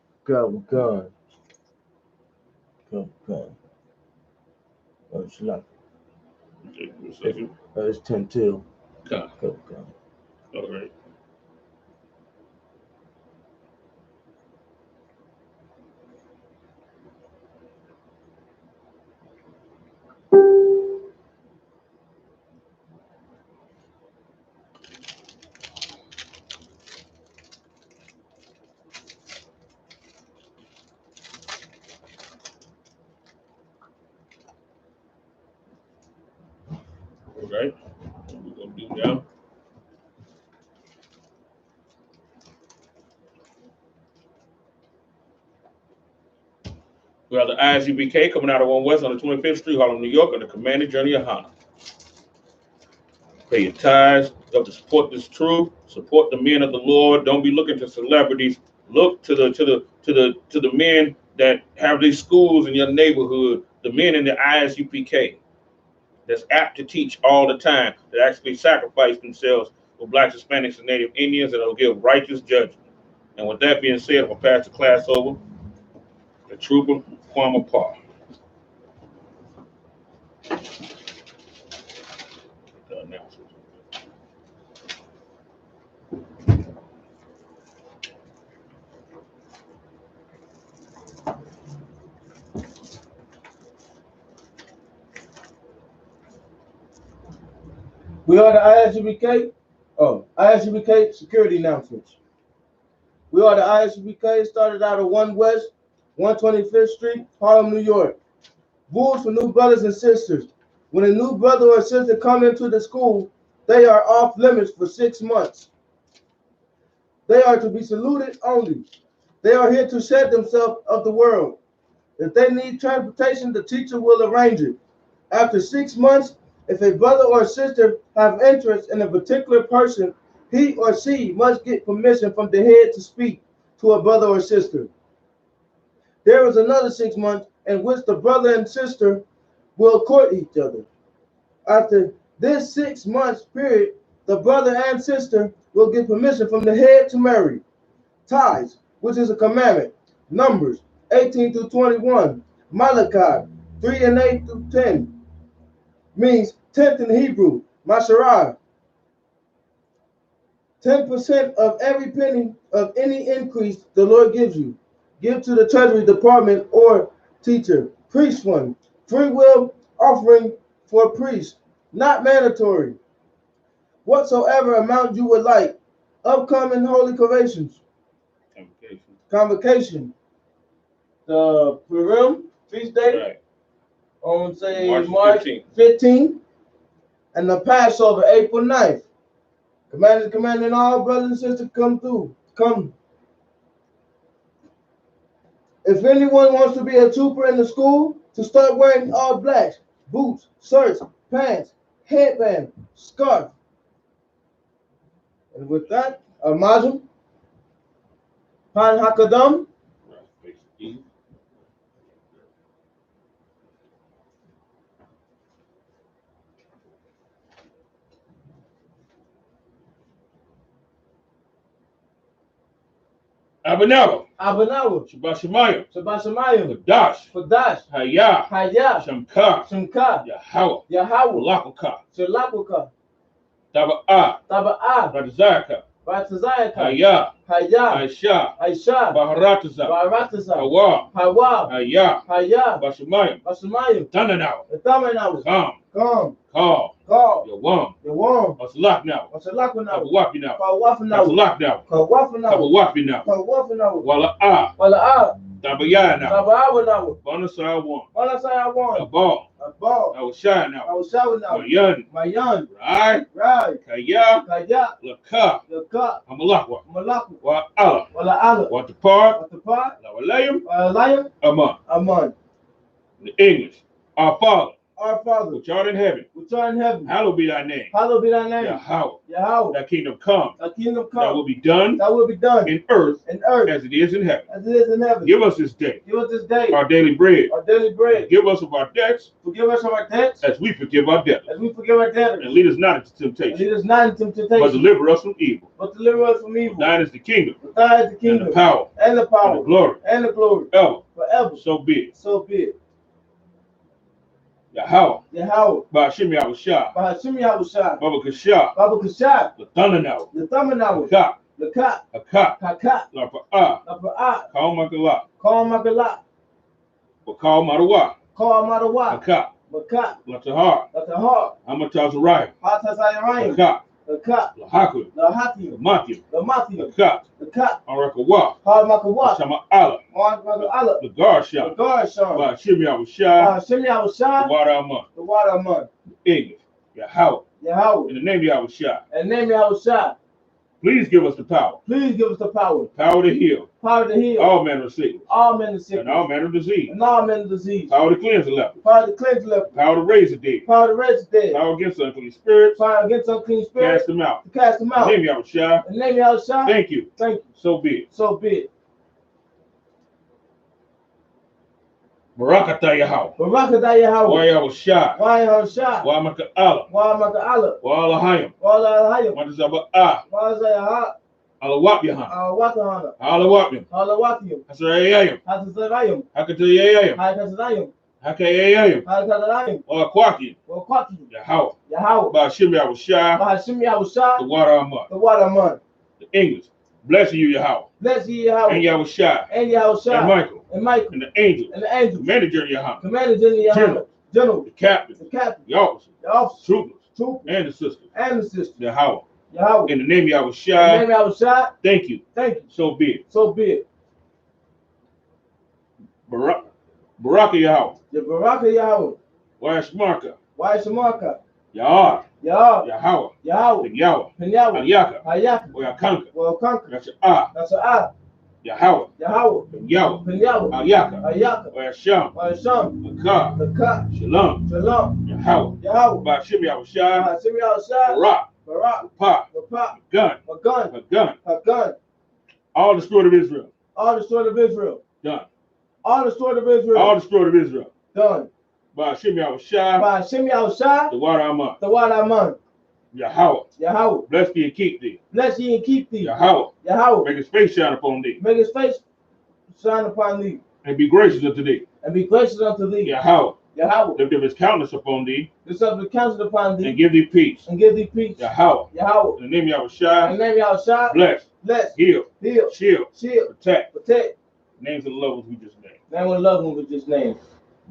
S2: It's like it's 10 till.
S1: All right. Okay. What we're gonna do now. We have the I.S.U.P.K coming out of 1 West on the 25th Street, Harlem, New York, on the commanding journey of YAHANNA. Pay your tithes, help to support this truth, support the men of the Lord. Don't be looking to celebrities. Look to the men that have these schools in your neighborhood, the men in the I.S.U.P.K that's apt to teach all the time, that actually sacrifice themselves for blacks, Hispanics, and Native Indians, and will give righteous judgment. And with that being said, I'm going to pass the class over to Trooper Kwame Parr.
S2: We are the I.S.U.P.K. I.S.U.P.K. security announcements. We are the I.S.U.P.K. started out of 1 West, 125th Street, Harlem, New York. Rules for new brothers and sisters. When a new brother or sister come into the school, they are off limits for 6 months. They are to be saluted only. They are here to shed themselves of the world. If they need transportation, the teacher will arrange it. After 6 months, if a brother or sister have interest in a particular person, he or she must get permission from the head to speak to a brother or sister. There is another 6 months in which the brother and sister will court each other. After this 6 months period, the brother and sister will get permission from the head to marry. Tithes, which is a commandment. Numbers 18 through 21. Malachi 3 and 8 through 10. Means tenth in Hebrew. Masharah. 10% of every penny of any increase the Lord gives you. Give to the Treasury Department or teacher. Priest fund. Free will offering for priests. Not mandatory. Whatsoever amount you would like. Upcoming holy convocations. Convocation. The Purim feast day. Right. On say March 15th. And the Passover April 9th. Commanding all brothers and sisters come through. Come. If anyone wants to be a trooper in the school, to start wearing all blacks, boots, shirts, pants, headband, scarf. And with that, Majum, Pan Hakadam.
S1: Abanawa.
S2: Shabbat Shemayim.
S1: Fadash. Hayah. Shamka.
S2: Yahweh.
S1: Shalapaka. Taba'a. Ratazaka. Hayah. Aisha. Baharataza. Hawa. Hayah. Bashamayim.
S2: Tananawa. Come.
S1: Call. Yawam. Wasalak now. Kawawapi now. Wasalak now. Kawawapi now. Wala'a. Tabaya now. Bonasai one. Abal. Awashai now. Mayan. Right. Kaya. Laka. Amalakwa. Wa'ala. Watapar. Lawalayim. Aman. In English. Our Father. Which art in heaven. Hallowed be thy name. Yahweh. Thy kingdom come. Thy will be done. In earth. As it is in heaven. Give us this day. Our daily bread. Give us of our debts. As we forgive our debtors. And lead us not into temptation. But deliver us from evil. Thine is the kingdom. And the power. And the glory. Ever. So be it. Yahweh. Ba'ashim Yahushua. Baba Kashah. The thunder now. Hakak. Lafa'ah. Call Makala. Call Marawa. Hakak. Latahar. Hamatazariah. Hakak. Lahaku. Matthew. Hakak. Arakawa. Shama'ala. The Garsha. Ba'ashim Yahushua. The Water English. Yahweh. In the name of Yahushua. Please give us the power. Power to heal. All manner of sickness. And all manner of disease. Power to cleanse the leper. Power to raise the dead. Power against unclean spirits. Cast them out. In the name of Yahushua. Thank you. So be it. Barakatah Yahweh. Yahushua. Wa'amaka'ala. Wa'alahayim. Matazaba'ah. Alawap Yahanna. Alawapim. Hasarayayim. Hakatayayim. Hakayayim. Wa'akwakim. Yahweh. Ba'ashim Yahushua. The Water. The English. Bless you, Yahweh. And Yahushua. And Michael. And the angels. Commander General Yahanna. General. The captain. The officers. Troopers. and the sisters.
S2: And the sisters.
S1: Yahweh.
S2: Yahweh.
S1: In the name of
S2: In the
S1: Yahushua.
S2: name of Yahushua.
S1: Thank you.
S2: Thank you.
S1: So be it.
S2: So be it.
S1: Baraka Yahweh.
S2: The Baraka Yahweh.
S1: Y.A.H.U.P.K.
S2: Y.A.S.U.P.K.
S1: Yahweh.
S2: Yahweh.
S1: Yahweh.
S2: Yahweh.
S1: Yahweh.
S2: Yahweh.
S1: Ayaka.
S2: Ayaka.
S1: Oyakanka.
S2: Welcome.
S1: That's a
S2: That's an I.
S1: Yahweh.
S2: Yahweh.
S1: Yahweh.
S2: Yahweh.
S1: Ayaka.
S2: Ayaka.
S1: Y.A.H.U.P.K.
S2: Y.A.H.U.P.K.
S1: Shalom.
S2: Shalom.
S1: Yahweh.
S2: Yahweh.
S1: Bashim Yahushua.
S2: Simi Yahushua.
S1: Barak.
S2: Barak.
S1: Pa.
S2: Papa.
S1: Gun.
S2: A gun.
S1: A gun.
S2: A gun.
S1: All the sword of Israel.
S2: All the sword of Israel.
S1: Done.
S2: All the sword of Israel.
S1: All the sword of Israel.
S2: Done.
S1: Bashim Yahushua.
S2: By Simi Yahushua.
S1: The water Aman.
S2: The water Aman.
S1: Yahweh.
S2: Yahweh.
S1: Bless thee and keep thee.
S2: Bless ye and keep thee.
S1: Yahweh.
S2: Yahweh.
S1: Make his face shine upon thee.
S2: Make his face shine upon thee.
S1: And be gracious unto thee.
S2: And be gracious unto thee.
S1: Yahweh.
S2: Yahweh.
S1: Lift up his countenance upon thee.
S2: Lift up the countenance upon thee.
S1: And give thee peace.
S2: And give thee peace.
S1: Yahweh.
S2: Yahweh.
S1: In the name of
S2: In
S1: Yahushua.
S2: the name of Yahushua.
S1: Bless.
S2: Bless.
S1: Heal.
S2: Heal.
S1: Shield.
S2: Shield.
S1: Protect.
S2: Protect.
S1: Names of the loved ones we just named.
S2: Name of love one with this name.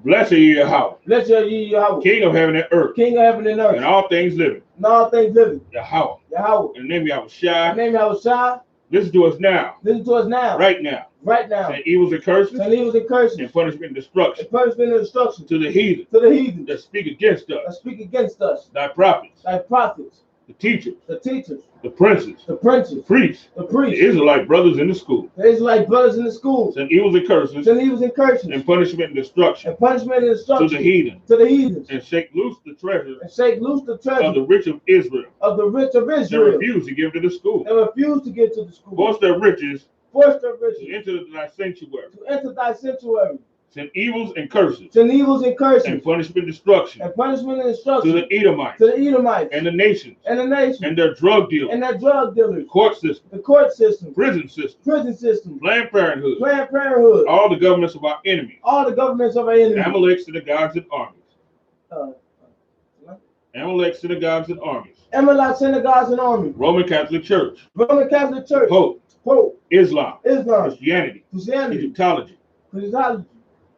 S1: Blessed are you, Yahweh.
S2: Bless ye Yahweh.
S1: King of heaven and earth.
S2: King of heaven and earth.
S1: And all things living.
S2: And all things living.
S1: Yahweh.
S2: Yahweh.
S1: In the name of
S2: In
S1: Yahushua.
S2: the name of Yahushua.
S1: Listen to us now.
S2: Listen to us now.
S1: Right now.
S2: Right now.
S1: And evils and curses.
S2: Send evils and curses.
S1: And punishment and destruction.
S2: And punishment and destruction.
S1: To the heathen.
S2: To the heathen.
S1: That speak against
S2: That
S1: us.
S2: speak against us.
S1: Thy prophets.
S2: Thy prophets.
S1: The teachers.
S2: The teachers.
S1: The princes.
S2: The princes.
S1: Priests.
S2: The
S1: The
S2: priests.
S1: Israelite brothers in the school.
S2: The Israelite brothers in the schools.
S1: Send evils and curses.
S2: Send evils and curses.
S1: And punishment and destruction.
S2: And punishment and
S1: To
S2: destruction.
S1: the heathen.
S2: To the heathens.
S1: And shake loose the treasure
S2: And shake loose the
S1: of
S2: treasure
S1: the rich of Israel.
S2: of the rich of
S1: That
S2: Israel.
S1: refuse to give to the school.
S2: That refuse to get to the school.
S1: Force their riches
S2: Force their
S1: to
S2: riches
S1: enter thy sanctuary.
S2: to enter thy sanctuary.
S1: Send evils and curses.
S2: Send evils and curses.
S1: And punishment and destruction.
S2: And punishment and
S1: To
S2: destruction.
S1: the Edomites.
S2: To the Edomites.
S1: And the nations.
S2: And the nation.
S1: And their drug dealers.
S2: And their drug dealers.
S1: Court system.
S2: The court system.
S1: Prison system.
S2: Prison system.
S1: Planned Parenthood.
S2: Planned Parenthood.
S1: All the governments of our enemies.
S2: All the governments of our enemies.
S1: Amalek, synagogues, and armies.
S2: Uh,
S1: Amalek, synagogues, and armies.
S2: Amalek, synagogues, and armies.
S1: Roman Catholic Church.
S2: Roman Catholic Church.
S1: Pope.
S2: Pope.
S1: Islam.
S2: Islam.
S1: Christianity.
S2: Christianity.
S1: Egyptology.
S2: Christianity.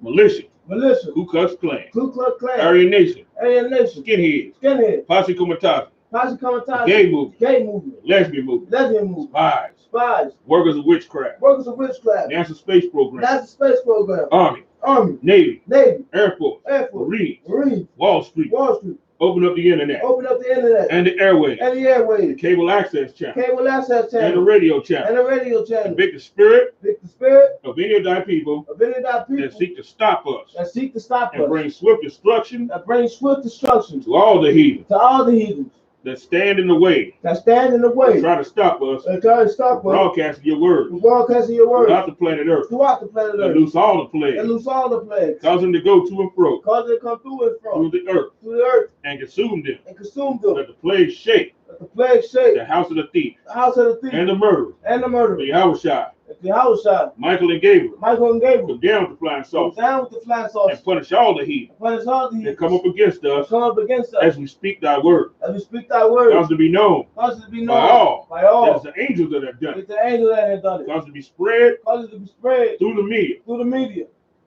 S1: Militia.
S2: Militia.
S1: Ku Klux Klan.
S2: Ku Klux Klan.
S1: Aryan Nation.
S2: Aryan Nation.
S1: Skinheads.
S2: Skinhead.
S1: Posse Comitatus.
S2: Posse Comitatus.
S1: Gay movement.
S2: Gay movement.
S1: Lesbian movement.
S2: Lesbian movement.
S1: Spies.
S2: Spies.
S1: Workers of witchcraft.
S2: Workers of witchcraft.
S1: NASA Space Program.
S2: NASA Space Program.
S1: Army.
S2: Army.
S1: Navy.
S2: Navy.
S1: Air Force.
S2: Air Force.
S1: Marines.
S2: Marines.
S1: Wall Street.
S2: Wall Street.
S1: Open up the internet.
S2: Open up the internet.
S1: And the airways.
S2: And the airways.
S1: Cable access channel.
S2: Cable access
S1: And the
S2: channel.
S1: radio channel.
S2: And the radio channel.
S1: Convict the spirit
S2: Convict the spirit
S1: of any of thy people
S2: of any of thy
S1: that
S2: people
S1: seek to stop us
S2: that seek to stop
S1: and
S2: us.
S1: bring swift destruction
S2: That bring swift destruction
S1: to all the heathen
S2: to all the heathens
S1: that stand in the way
S2: that stand in the way
S1: and try to stop us
S2: and try to stop us
S1: broadcasting your words
S2: from broadcasting your word
S1: throughout the planet Earth.
S2: throughout the planet
S1: And
S2: Earth.
S1: loose all the
S2: And
S1: plagues.
S2: loose all the plagues.
S1: Cause them to go to and fro
S2: Cause it to come through and
S1: through
S2: from
S1: the earth
S2: through the earth
S1: and consume them.
S2: and consume them.
S1: Let the plague shake
S2: Let the plague shake
S1: the house of the thief
S2: the house of the thief
S1: and the murderer.
S2: and the murderer.
S1: The Yahushua,
S2: The Yahushua,
S1: Michael and Gabriel,
S2: Michael and Gabriel,
S1: come down with the flying
S2: come
S1: saucer
S2: down with the flying saucer.
S1: and punish all the heathen
S2: Punish all the
S1: that
S2: heathens
S1: come up against us
S2: come up against us
S1: as we speak thy word.
S2: as we speak thy word.
S1: Cause to be known
S2: Cause it to be known
S1: by all
S2: by
S1: that
S2: all.
S1: it's the angels that have done it.
S2: It's the angel that has done it.
S1: Cause to be spread
S2: Cause it to be spread
S1: through the media
S2: through the media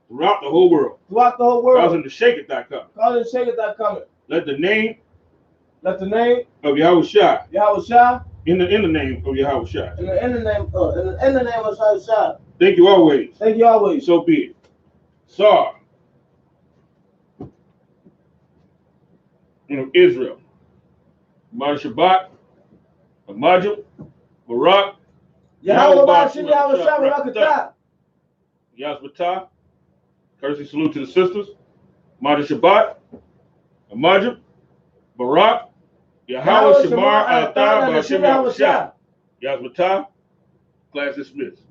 S1: throughout the whole world.
S2: throughout the whole
S1: Cause
S2: world.
S1: them to shake it thy coming.
S2: Cause it to shake it thy coming.
S1: Let the name
S2: Let the name
S1: of Yahushua
S2: Yahushua
S1: in the name of Yahushua.
S2: in the name of Yahushua.
S1: Thank you always.
S2: Thank you always.
S1: So be it. Sar of Israel. Mad Shabbat, Majid, Barak,
S2: Yahweh Bashim Yahushua Barakatah.
S1: Yazbatah. Courtesy salute to the sisters. Mad Shabbat, Majid, Barak, Yahweh Shamar Atah Bashim Yahushua. Yazbatah. Class dismissed.